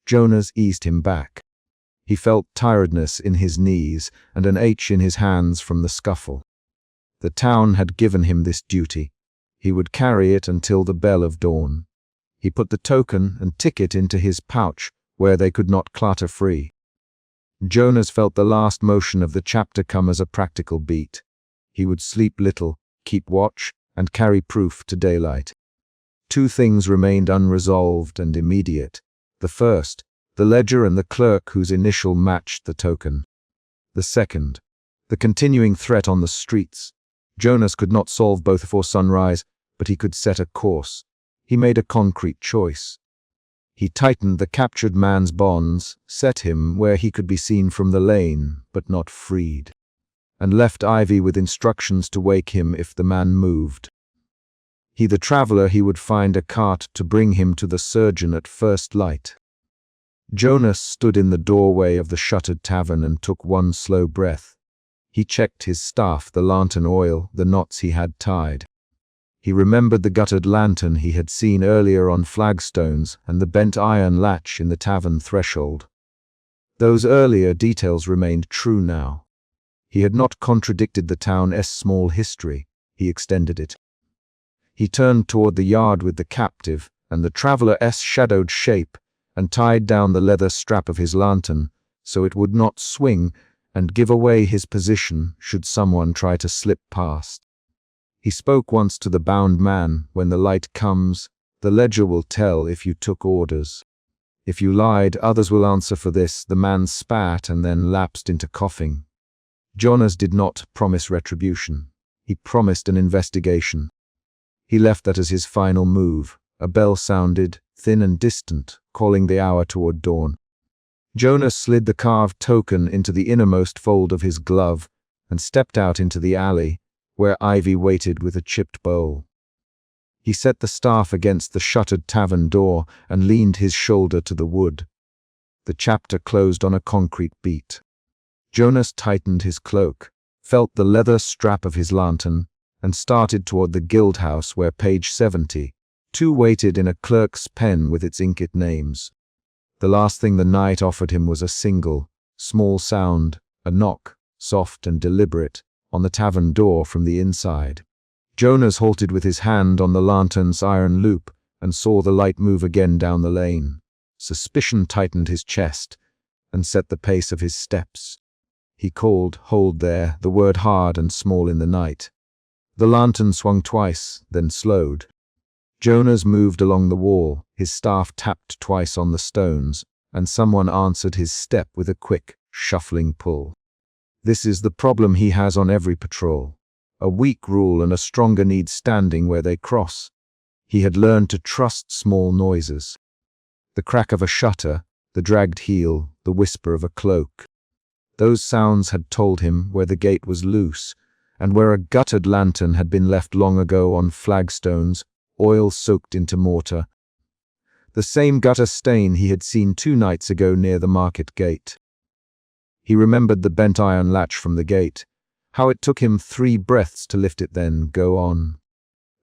Jonas eased him back. He felt tiredness in his knees and an ache in his hands from the scuffle. The town had given him this duty. He would carry it until the bell of dawn. He put the token and ticket into his pouch, where they could not clatter free. Jonas felt the last motion of the chapter come as a practical beat. He would sleep little, keep watch, and carry proof to daylight. 2 things remained unresolved and immediate. The first, the ledger and the clerk whose initial matched the token. The second, the continuing threat on the streets. Jonas could not solve both before sunrise, but he could set a course. He made a concrete choice. He tightened the captured man's bonds, set him where he could be seen from the lane, but not freed, and left Ivy with instructions to wake him if the man moved. The traveler, he would find a cart to bring him to the surgeon at first light. Jonas stood in the doorway of the shuttered tavern and took one slow breath. He checked his staff, the lantern oil, the knots he had tied. He remembered the guttered lantern he had seen earlier on flagstones and the bent iron latch in the tavern threshold. Those earlier details remained true now. He had not contradicted the town's small history, he extended it. He turned toward the yard with the captive and the traveler's shadowed shape and tied down the leather strap of his lantern so it would not swing and give away his position should someone try to slip past. He spoke once to the bound man, "When the light comes, the ledger will tell if you took orders. If you lied, others will answer for this." The man spat and then lapsed into coughing. Jonas did not promise retribution. He promised an investigation. He left that as his final move. A bell sounded, thin and distant, calling the hour toward dawn. Jonas slid the carved token into the innermost fold of his glove and stepped out into the alley, where Ivy waited with a chipped bowl. He set the staff against the shuttered tavern door and leaned his shoulder to the wood. The chapter closed on a concrete beat. Jonas tightened his cloak, felt the leather strap of his lantern, and started toward the guild house where page 70, waited in a clerk's pen with its inked names. The last thing the night offered him was a single, small sound, a knock, soft and deliberate, on the tavern door from the inside. Jonas halted with his hand on the lantern's iron loop and saw the light move again down the lane. Suspicion tightened his chest and set the pace of his steps. He called, "Hold there," the word hard and small in the night. The lantern swung twice, then slowed. Jonas moved along the wall, his staff tapped twice on the stones, and someone answered his step with a quick, shuffling pull. This is the problem he has on every patrol. A weak rule and a stronger need standing where they cross. He had learned to trust small noises. The crack of a shutter, the dragged heel, the whisper of a cloak. Those sounds had told him where the gate was loose, and where a guttered lantern had been left long ago on flagstones, oil soaked into mortar. The same gutter stain he had seen 2 nights ago near the market gate. He remembered the bent iron latch from the gate, how it took him 3 breaths to lift it then go on.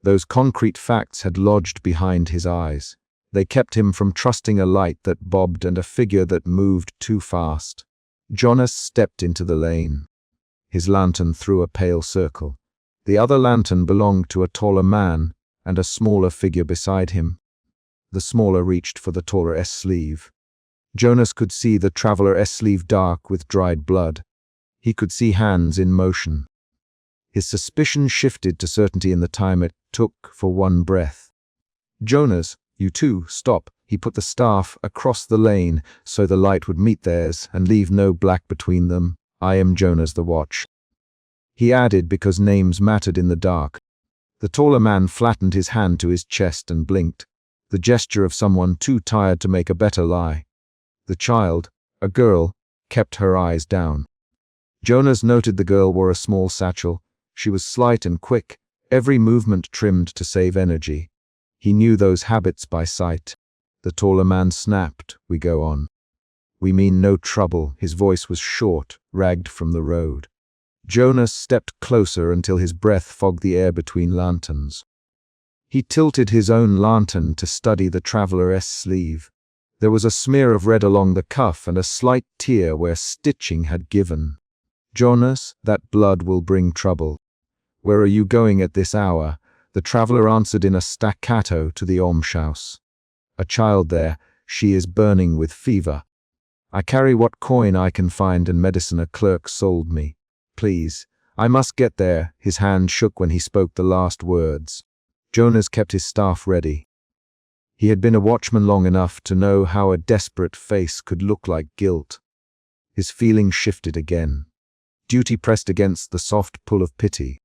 Those concrete facts had lodged behind his eyes. They kept him from trusting a light that bobbed and a figure that moved too fast. Jonas stepped into the lane. His lantern threw a pale circle. The other lantern belonged to a taller man and a smaller figure beside him. The smaller reached for the taller's sleeve. Jonas could see the traveler's sleeve dark with dried blood. He could see hands in motion. His suspicion shifted to certainty in the time it took for one breath. "Jonas, you too, stop." He put the staff across the lane so the light would meet theirs and leave no black between them. "I am Jonas the Watch." He added because names mattered in the dark. The taller man flattened his hand to his chest and blinked, the gesture of someone too tired to make a better lie. The child, a girl, kept her eyes down. Jonas noted the girl wore a small satchel. She was slight and quick, every movement trimmed to save energy. He knew those habits by sight. The taller man snapped, "We go on." "We mean no trouble." His voice was short, ragged from the road. Jonas stepped closer until his breath fogged the air between lanterns. He tilted his own lantern to study the traveler's sleeve. There was a smear of red along the cuff and a slight tear where stitching had given. "Jonas, that blood will bring trouble." "Where are you going at this hour?" The traveler answered in a staccato to the almshouse. "A child there. She is burning with fever. I carry what coin I can find and medicine a clerk sold me. Please, I must get there." His hand shook when he spoke the last words. Jonas kept his staff ready. He had been a watchman long enough to know how a desperate face could look like guilt. His feelings shifted again. Duty pressed against the soft pull of pity.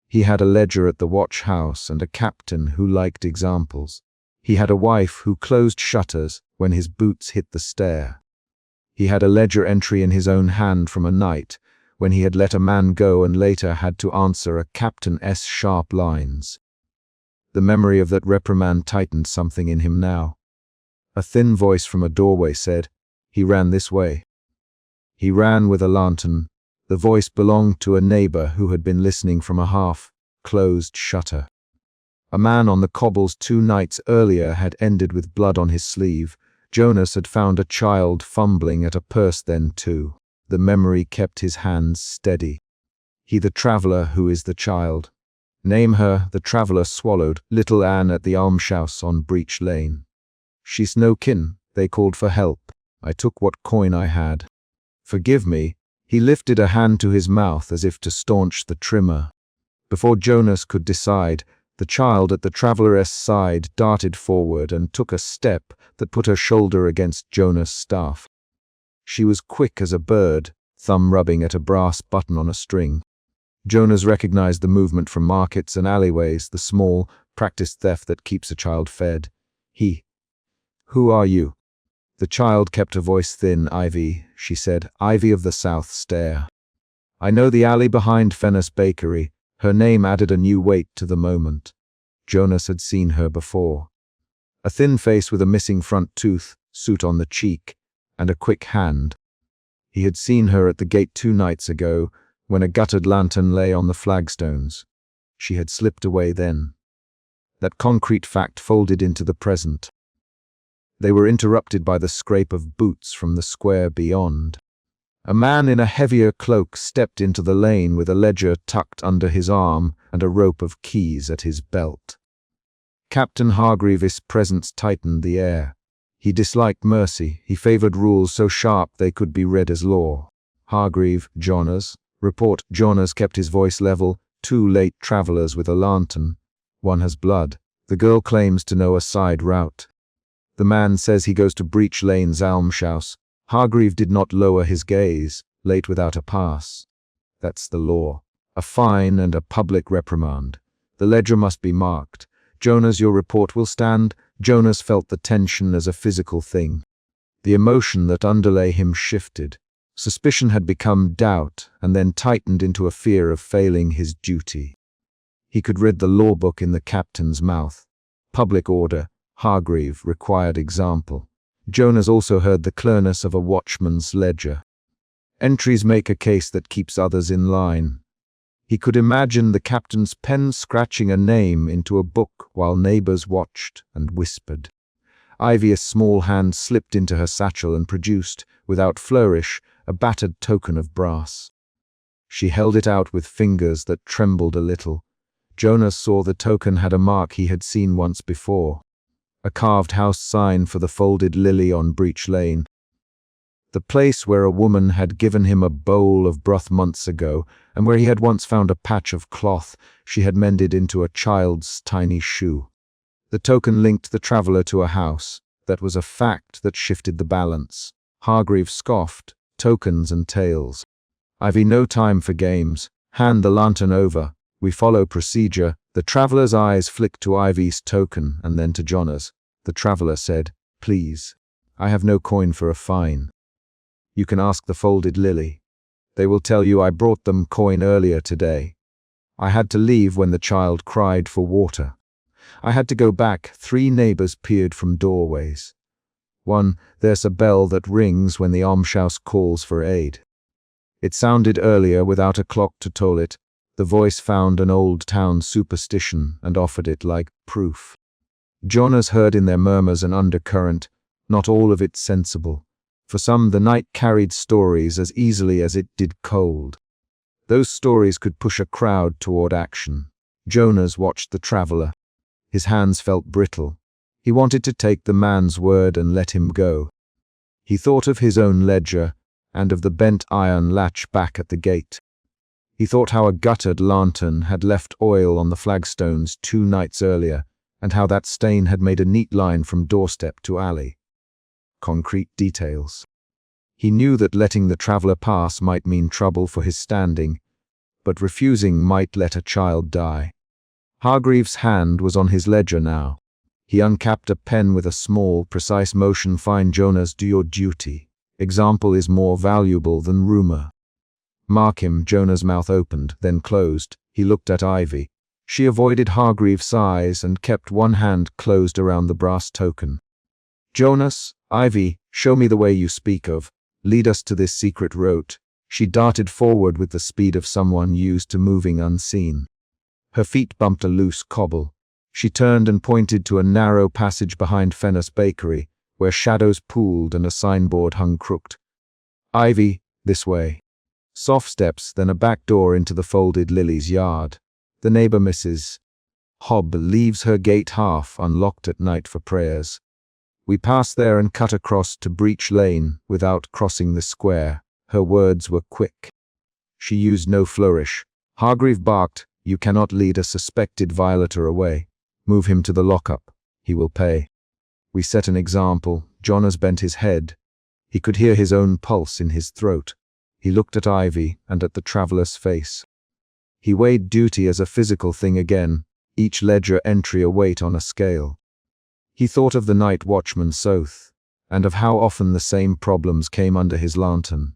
He had a ledger at the watch house and a captain who liked examples. He had a wife who closed shutters when his boots hit the stair. He had a ledger entry in his own hand from a night when he had let a man go and later had to answer a captain's sharp lines. The memory of that reprimand tightened something in him now. A thin voice from a doorway said, "He ran this way." He ran with a lantern. The voice belonged to a neighbor who had been listening from a half-closed shutter. A man on the cobbles 2 nights earlier had ended with blood on his sleeve. Jonas had found a child fumbling at a purse then too. The memory kept his hands steady. He the traveller who is the child. Name her, the traveller swallowed, little Anne at the almshouse on Breach Lane. She's no kin, they called for help. I took what coin I had. Forgive me. He lifted a hand to his mouth as if to staunch the tremor. Before Jonas could decide, the child at the traveller's side darted forward and took a step that put her shoulder against Jonas' staff. She was quick as a bird, thumb rubbing at a brass button on a string. Jonas recognized the movement from markets and alleyways, the small, practiced theft that keeps a child fed. Who are you? The child kept her voice thin. Ivy, she said, Ivy of the South Stair. I know the alley behind Fennis Bakery. Her name added a new weight to the moment. Jonas had seen her before. A thin face with a missing front tooth, soot on the cheek, and a quick hand. He had seen her at the gate 2 nights ago, when a guttered lantern lay on the flagstones. She had slipped away then. That concrete fact folded into the present. They were interrupted by the scrape of boots from the square beyond. A man in a heavier cloak stepped into the lane with a ledger tucked under his arm and a rope of keys at his belt. Captain Hargreaves' presence tightened the air. He disliked mercy. He favored rules so sharp they could be read as law. Hargreave, Jonas. Report. Jonas kept his voice level. 2 late travelers with a lantern. One has blood. The girl claims to know a side route. The man says he goes to Breach Lane's almshouse. Hargreave did not lower his gaze, late without a pass. That's the law. A fine and a public reprimand. The ledger must be marked. Jonas, your report will stand. Jonas felt the tension as a physical thing. The emotion that underlay him shifted. Suspicion had become doubt and then tightened into a fear of failing his duty. He could read the law book in the captain's mouth. Public order. Hargreave required example. Jonas also heard the clearness of a watchman's ledger. Entries make a case that keeps others in line. He could imagine the captain's pen scratching a name into a book while neighbors watched and whispered. Ivy's small hand slipped into her satchel and produced, without flourish, a battered token of brass. She held it out with fingers that trembled a little. Jonas saw the token had a mark he had seen once before. A carved house sign for the folded lily on Breach Lane. The place where a woman had given him a bowl of broth months ago, and where he had once found a patch of cloth she had mended into a child's tiny shoe. The token linked the traveller to a house. That was a fact that shifted the balance. Hargreave scoffed. Tokens and tales. Ivy, no time for games. Hand the lantern over. We follow procedure. The traveller's eyes flicked to Ivy's token and then to Jonas. The traveller said, Please. I have no coin for a fine. You can ask the folded lily. They will tell you I brought them coin earlier today. I had to leave when the child cried for water. I had to go back. 3 neighbors peered from doorways. 1. There's a bell that rings when the almshouse calls for aid. It sounded earlier without a clock to toll it. The voice found an old town superstition and offered it like proof. Jonas heard in their murmurs an undercurrent, not all of it sensible. For some, the night carried stories as easily as it did cold. Those stories could push a crowd toward action. Jonas watched the traveller. His hands felt brittle. He wanted to take the man's word and let him go. He thought of his own ledger and of the bent iron latch back at the gate. He thought how a guttered lantern had left oil on the flagstones 2 nights earlier, and how that stain had made a neat line from doorstep to alley. Concrete details. He knew that letting the traveller pass might mean trouble for his standing, but refusing might let a child die. Hargreaves' hand was on his ledger now. He uncapped a pen with a small, precise motion. Fine, Jonas, do your duty. Example is more valuable than rumor. Mark him. Jonas' mouth opened, then closed. He looked at Ivy. She avoided Hargreaves' eyes and kept one hand closed around the brass token. Jonas, Ivy, show me the way you speak of. Lead us to this secret route. She darted forward with the speed of someone used to moving unseen. Her feet bumped a loose cobble. She turned and pointed to a narrow passage behind Fennis Bakery, where shadows pooled and a signboard hung crooked. "Ivy, this way." Soft steps, then a back door into the folded lilies yard. The neighbor, Mrs. Hobb, leaves her gate half unlocked at night for prayers. We pass there and cut across to Breach Lane without crossing the square. Her words were quick. She used no flourish. Hargreave barked, "You cannot lead a suspected violator away. Move him to the lockup. He will pay." We set an example. Jonas bent his head. He could hear his own pulse in his throat. He looked at Ivy and at the traveler's face. He weighed duty as a physical thing again, each ledger entry a weight on a scale. He thought of the night watchman's oath, and of how often the same problems came under his lantern.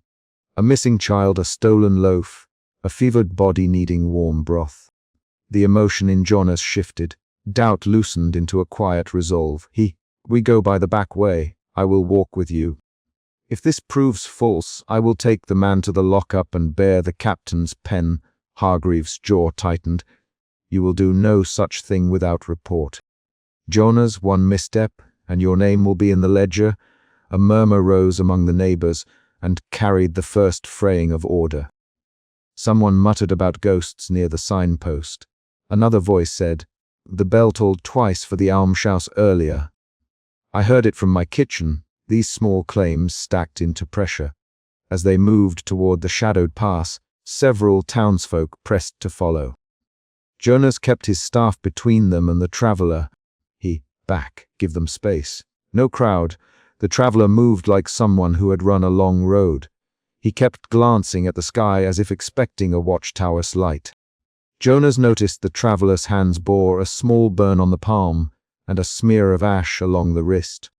A missing child, a stolen loaf, a fevered body needing warm broth. The emotion in Jonas shifted. Doubt loosened into a quiet resolve. "We go by the back way. I will walk with you. If this proves false, I will take the man to the lockup and bear the captain's pen." Hargreave's jaw tightened. "You will do no such thing without report. Jonas, one misstep, and your name will be in the ledger." A murmur rose among the neighbors and carried the first fraying of order. Someone muttered about ghosts near the signpost. Another voice said, "The bell tolled twice for the almshouse earlier." I heard it from my kitchen. These small claims stacked into pressure. As they moved toward the shadowed pass, several townsfolk pressed to follow. Jonas kept his staff between them and the traveler. Back, give them space. No crowd. The traveler moved like someone who had run a long road. He kept glancing at the sky as if expecting a watchtower's light. Jonas noticed the traveler's hands bore a small burn on the palm and a smear of ash along the wrist.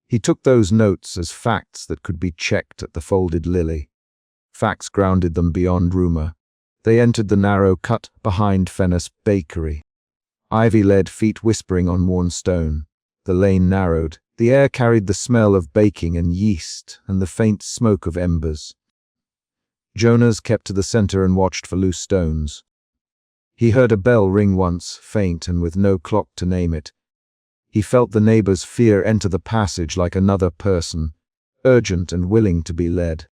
He took those notes as facts that could be checked at the folded lily. Facts grounded them beyond rumor. They entered the narrow cut behind Fennis Bakery. Ivy led, feet whispering on worn stone. The lane narrowed. The air carried the smell of baking and yeast and the faint smoke of embers. Jonas kept to the center and watched for loose stones. He heard a bell ring once, faint and with no clock to name it. He felt the neighbor's fear enter the passage like another person, urgent and willing to be led.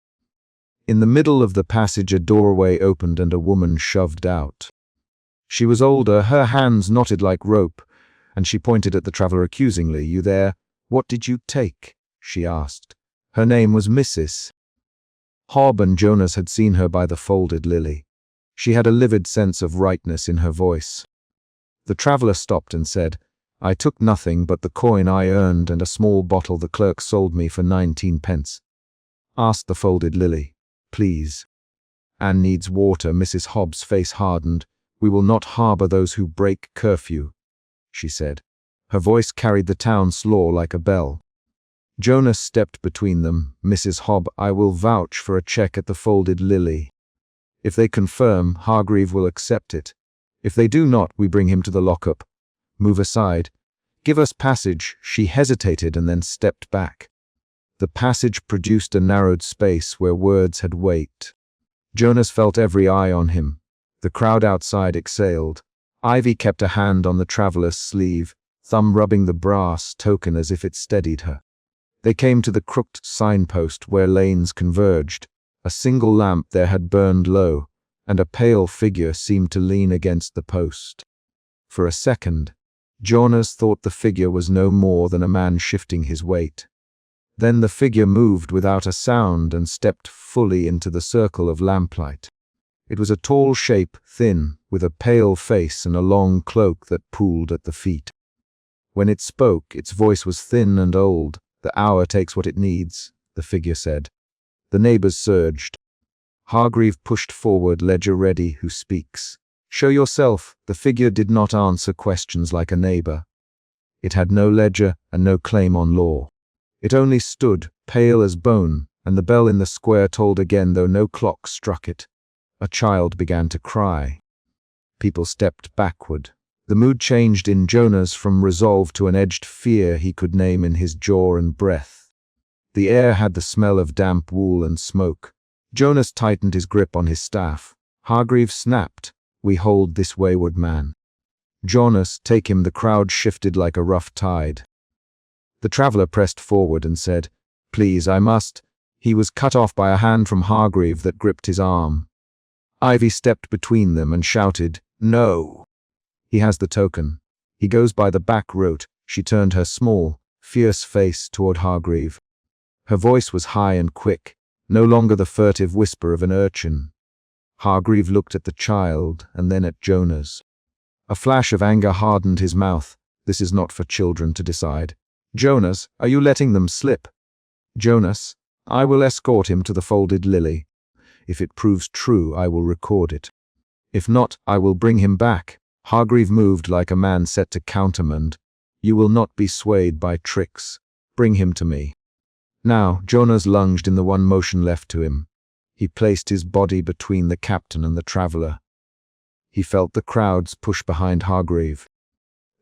In the middle of the passage a doorway opened and a woman shoved out. She was older, her hands knotted like rope, and she pointed at the traveler accusingly. "You there? What did you take?" she asked. Her name was Mrs. Hobb, and Jonas had seen her by the folded lily. She had a livid sense of rightness in her voice. The traveler stopped and said, "I took nothing but the coin I earned and a small bottle the clerk sold me for 19 pence. Ask the folded lily, please." "Anne needs water." Mrs. Hobb's face hardened. "We will not harbor those who break curfew," she said. Her voice carried the town's law like a bell. Jonas stepped between them. "Mrs. Hobb, I will vouch for a check at the folded lily. If they confirm, Hargreave will accept it. If they do not, we bring him to the lockup. Move aside. Give us passage." She hesitated and then stepped back. The passage produced a narrowed space where words had weight. Jonas felt every eye on him. The crowd outside exhaled. Ivy kept a hand on the traveler's sleeve, thumb rubbing the brass token as if it steadied her. They came to the crooked signpost where lanes converged. A single lamp there had burned low, and a pale figure seemed to lean against the post. For a second, Jonas thought the figure was no more than a man shifting his weight. Then the figure moved without a sound and stepped fully into the circle of lamplight. It was a tall shape, thin, with a pale face and a long cloak that pooled at the feet. When it spoke, its voice was thin and old. "The hour takes what it needs," the figure said. The neighbors surged. Hargreave pushed forward, "Ledger ready, who speaks?" "Show yourself." The figure did not answer questions like a neighbor. It had no ledger and no claim on law. It only stood, pale as bone, and the bell in the square tolled again though no clock struck it. A child began to cry. People stepped backward. The mood changed in Jonas from resolve to an edged fear he could name in his jaw and breath. The air had the smell of damp wool and smoke. Jonas tightened his grip on his staff. Hargreave snapped, "We hold this wayward man." Jonas, take him. The crowd shifted like a rough tide. The traveller pressed forward and said, "Please, I must." He was cut off by a hand from Hargreave that gripped his arm. Ivy stepped between them and shouted, "No!" "He has the token. He goes by the back route." She turned her small, fierce face toward Hargreave. Her voice was high and quick, no longer the furtive whisper of an urchin. Hargreave looked at the child and then at Jonas. A flash of anger hardened his mouth. This is not for children to decide. "Jonas, are you letting them slip?" "Jonas, I will escort him to the Folded Lily. If it proves true, I will record it. If not, I will bring him back." Hargreave moved like a man set to countermand. "You will not be swayed by tricks. Bring him to me." Now, Jonas lunged in the one motion left to him. He placed his body between the captain and the traveller. He felt the crowds push behind Hargreave.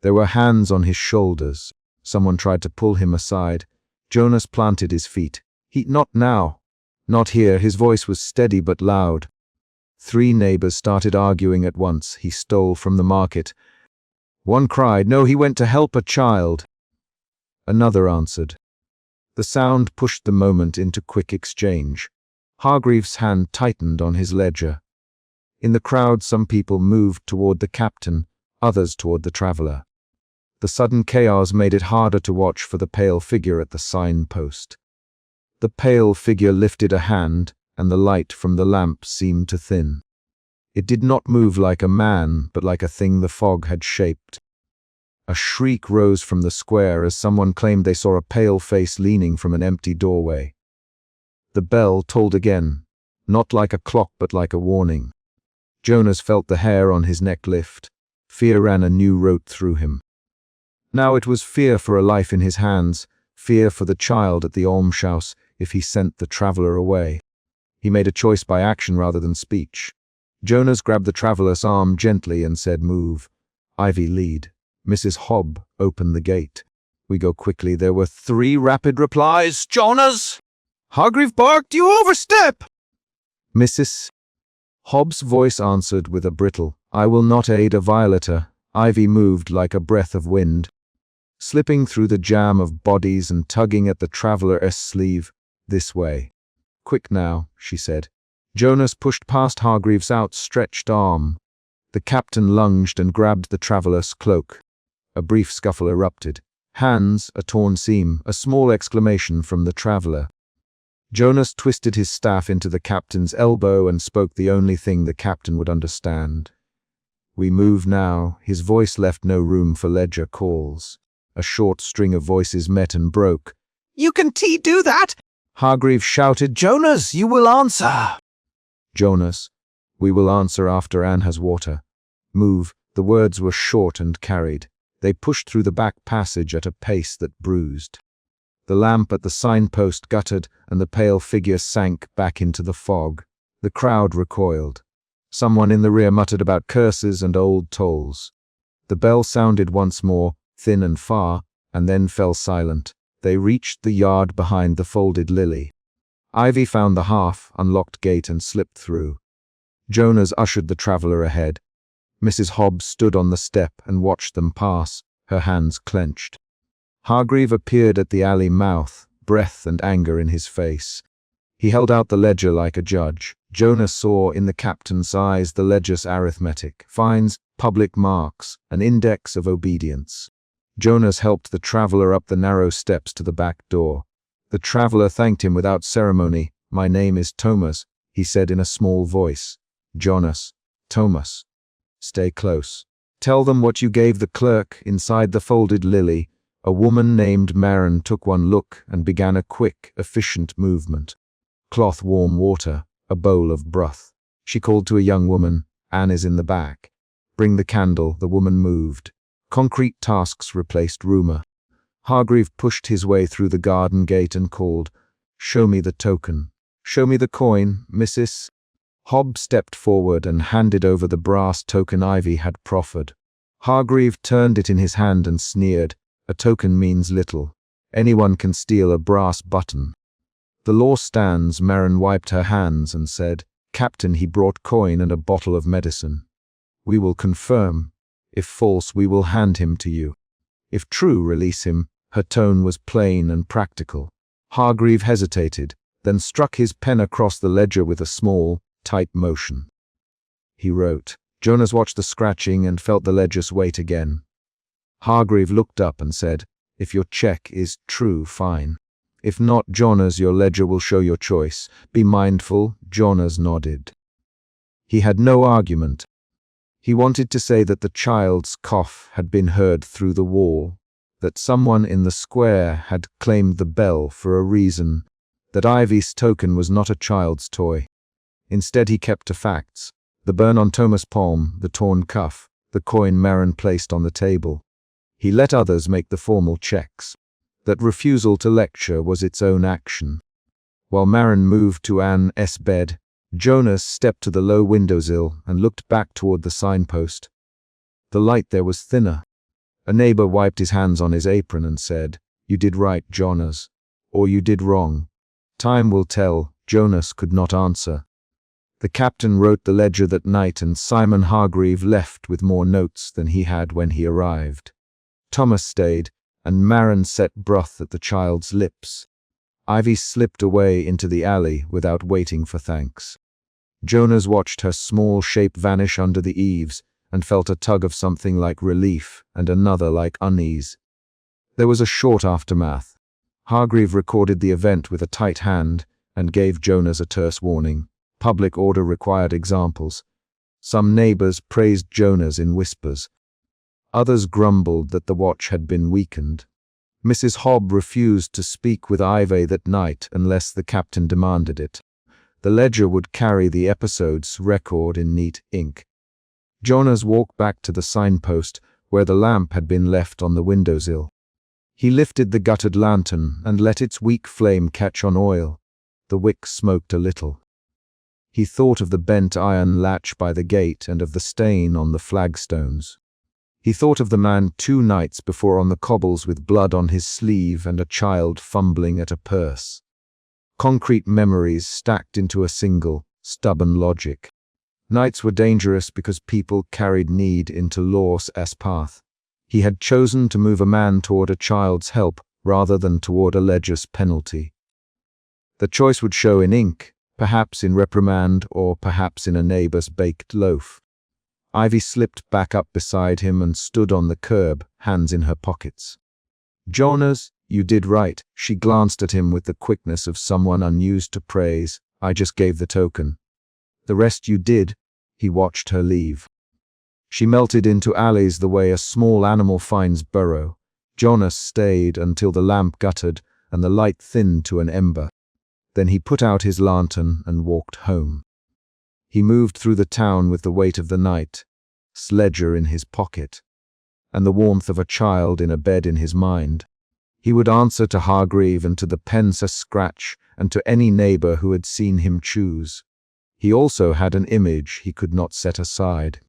There were hands on his shoulders. Someone tried to pull him aside. Jonas planted his feet. Not now. Not here." His voice was steady but loud. 3 neighbors started arguing at once. "He stole from the market." One cried, "No, he went to help a child." Another answered. The sound pushed the moment into quick exchange. Hargreave's hand tightened on his ledger. In the crowd, some people moved toward the captain, others toward the traveller. The sudden chaos made it harder to watch for the pale figure at the signpost. The pale figure lifted a hand, and the light from the lamp seemed to thin. It did not move like a man, but like a thing the fog had shaped. A shriek rose from the square as someone claimed they saw a pale face leaning from an empty doorway. The bell tolled again, not like a clock but like a warning. Jonas felt the hair on his neck lift. Fear ran a new route through him. Now it was fear for a life in his hands, fear for the child at the almshouse if he sent the traveller away. He made a choice by action rather than speech. Jonas grabbed the traveller's arm gently and said, "Move. Ivy, lead. Mrs. Hobb, open the gate." "We go quickly." There were 3 rapid replies. "Jonas!" Hargreave barked, "You overstep!" "Mrs. Hobb's voice answered with a brittle, "I will not aid a violator." Ivy moved like a breath of wind, slipping through the jam of bodies and tugging at the traveller's sleeve. "This way." "Quick now," she said. Jonas pushed past Hargreave's outstretched arm. The captain lunged and grabbed the traveller's cloak. A brief scuffle erupted. Hands, a torn seam, a small exclamation from the traveller. Jonas twisted his staff into the captain's elbow and spoke the only thing the captain would understand. "We move now." His voice left no room for ledger calls. A short string of voices met and broke. "You can do that!" Hargreave shouted. "Jonas, you will answer!" "Jonas, we will answer after Anne has water. Move." The words were short and carried. They pushed through the back passage at a pace that bruised. The lamp at the signpost guttered, and the pale figure sank back into the fog. The crowd recoiled. Someone in the rear muttered about curses and old tolls. The bell sounded once more, thin and far, and then fell silent. They reached the yard behind the Folded Lily. Ivy found the half-unlocked gate and slipped through. Jonas ushered the traveller ahead. Mrs. Hobbs stood on the step and watched them pass, her hands clenched. Hargreave appeared at the alley mouth, breath and anger in his face. He held out the ledger like a judge. Jonas saw in the captain's eyes the ledger's arithmetic, fines, public marks, an index of obedience. Jonas helped the traveller up the narrow steps to the back door. The traveller thanked him without ceremony. "My name is Thomas," he said in a small voice. "Jonas. Thomas. Stay close. Tell them what you gave the clerk." Inside the Folded Lily, a woman named Maren took one look and began a quick, efficient movement. Cloth warm water, a bowl of broth. She called to a young woman. "Anne is in the back. Bring the candle." The woman moved. Concrete tasks replaced rumor. Hargreave pushed his way through the garden gate and called, "Show me the token. Show me the coin, Mrs." Hobb stepped forward and handed over the brass token Ivy had proffered. Hargreave turned it in his hand and sneered. "A token means little. Anyone can steal a brass button." "The law stands." Maren wiped her hands and said, "Captain, he brought coin and a bottle of medicine." "We will confirm." If false, we will hand him to you. If true, release him." Her tone was plain and practical. Hargreave hesitated, then struck his pen across the ledger with a small, tight motion. He wrote. Jonas watched the scratching and felt the ledger's weight again. Hargreave looked up and said, "If your check is true, fine. If not, Jonas, your ledger will show your choice. Be mindful." Jonas nodded. He had no argument. He wanted to say that the child's cough had been heard through the wall, that someone in the square had claimed the bell for a reason, that Ivy's token was not a child's toy. Instead, he kept to facts: the burn on Thomas' palm, the torn cuff, the coin Marin placed on the table. He let others make the formal checks. That refusal to lecture was its own action. While Marin moved to Anne's bed, Jonas stepped to the low windowsill and looked back toward the signpost. The light there was thinner. A neighbor wiped his hands on his apron and said, "You did right, Jonas," or "You did wrong." Time will tell. Jonas could not answer. The captain wrote the ledger that night, and Simon Hargreave left with more notes than he had when he arrived. Thomas stayed, and Marin set broth at the child's lips. Ivy slipped away into the alley without waiting for thanks. Jonas watched her small shape vanish under the eaves and felt a tug of something like relief and another like unease. There was a short aftermath. Hargreave recorded the event with a tight hand and gave Jonas a terse warning. Public order required examples. Some neighbors praised Jonas in whispers. Others grumbled that the watch had been weakened. Mrs. Hobb refused to speak with Ivy that night unless the captain demanded it. The ledger would carry the episode's record in neat ink. Jonas walked back to the signpost where the lamp had been left on the windowsill. He lifted the guttered lantern and let its weak flame catch on oil. The wick smoked a little. He thought of the bent iron latch by the gate and of the stain on the flagstones. He thought of the man 2 nights before on the cobbles with blood on his sleeve and a child fumbling at a purse. Concrete memories stacked into a single, stubborn logic. Nights were dangerous because people carried need into law's path. He had chosen to move a man toward a child's help rather than toward a ledger's penalty. The choice would show in ink, perhaps in reprimand or perhaps in a neighbor's baked loaf. Ivy slipped back up beside him and stood on the curb, hands in her pockets. "Jonas, you did right." She glanced at him with the quickness of someone unused to praise. "I just gave the token. The rest you did." He watched her leave. She melted into alleys the way a small animal finds burrow. Jonas stayed until the lamp guttered and the light thinned to an ember. Then he put out his lantern and walked home. He moved through the town with the weight of the night, ledger in his pocket, and the warmth of a child in a bed in his mind. He would answer to Hargreave and to the Pensa scratch and to any neighbor who had seen him choose. He also had an image he could not set aside.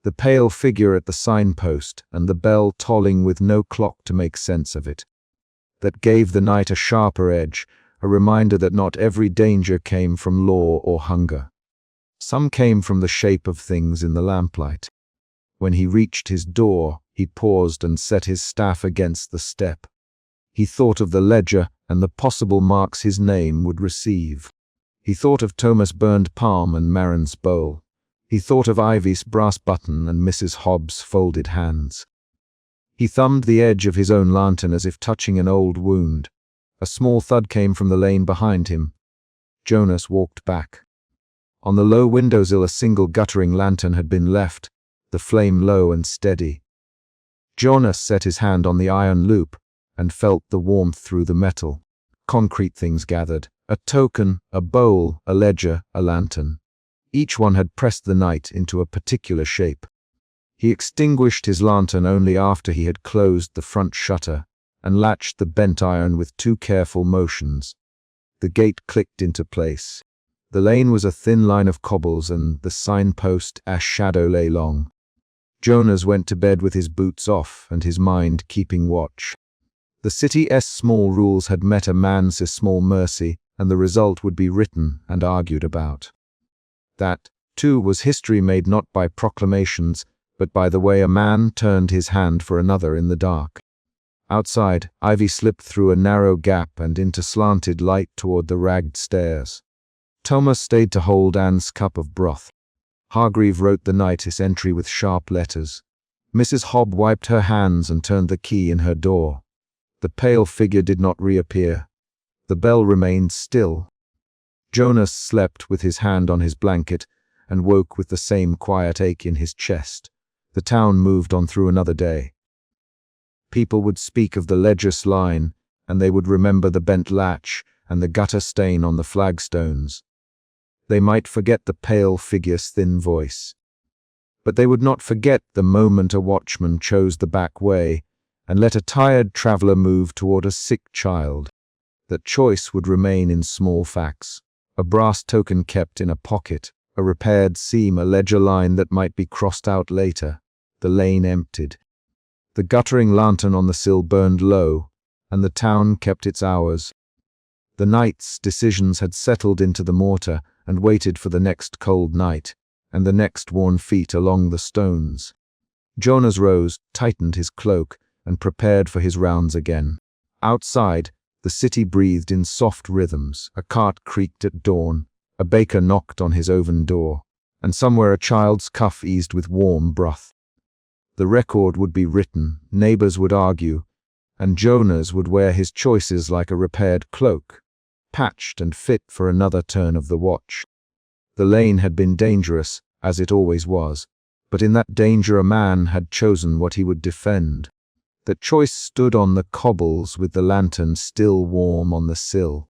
The pale figure at the signpost and the bell tolling with no clock to make sense of it. That gave the night a sharper edge, a reminder that not every danger came from law or hunger. Some came from the shape of things in the lamplight. When he reached his door, he paused and set his staff against the step. He thought of the ledger and the possible marks his name would receive. He thought of Thomas' burned palm and Marin's bowl. He thought of Ivy's brass button and Mrs. Hobbs' folded hands. He thumbed the edge of his own lantern as if touching an old wound. A small thud came from the lane behind him. Jonas walked back. On the low windowsill a single guttering lantern had been left, the flame low and steady. Jonas set his hand on the iron loop and felt the warmth through the metal. Concrete things gathered. A token, a bowl, a ledger, a lantern. Each one had pressed the night into a particular shape. He extinguished his lantern only after he had closed the front shutter and latched the bent iron with 2 careful motions. The gate clicked into place. The lane was a thin line of cobbles and the signpost as shadow lay long. Jonas went to bed with his boots off and his mind keeping watch. The city's small rules had met a man's small mercy, and the result would be written and argued about. That, too, was history made not by proclamations, but by the way a man turned his hand for another in the dark. Outside, Ivy slipped through a narrow gap and into slanted light toward the ragged stairs. Thomas stayed to hold Anne's cup of broth. Hargreave wrote the night his entry with sharp letters. Mrs. Hobb wiped her hands and turned the key in her door. The pale figure did not reappear. The bell remained still. Jonas slept with his hand on his blanket and woke with the same quiet ache in his chest. The town moved on through another day. People would speak of the Ledgers line, and they would remember the bent latch and the gutter stain on the flagstones. They might forget the pale figure's thin voice. But they would not forget the moment a watchman chose the back way and let a tired traveler move toward a sick child. That choice would remain in small facts. A brass token kept in a pocket, a repaired seam, a ledger line that might be crossed out later. The lane emptied. The guttering lantern on the sill burned low, and the town kept its hours. The night's decisions had settled into the mortar and waited for the next cold night, and the next worn feet along the stones. Jonas rose, tightened his cloak, and prepared for his rounds again. Outside, the city breathed in soft rhythms. A cart creaked at dawn, a baker knocked on his oven door, and somewhere a child's cough eased with warm broth. The record would be written, neighbors would argue, and Jonas would wear his choices like a repaired cloak, patched and fit for another turn of the watch. The lane had been dangerous, as it always was, but in that danger a man had chosen what he would defend. That choice stood on the cobbles with the lantern still warm on the sill.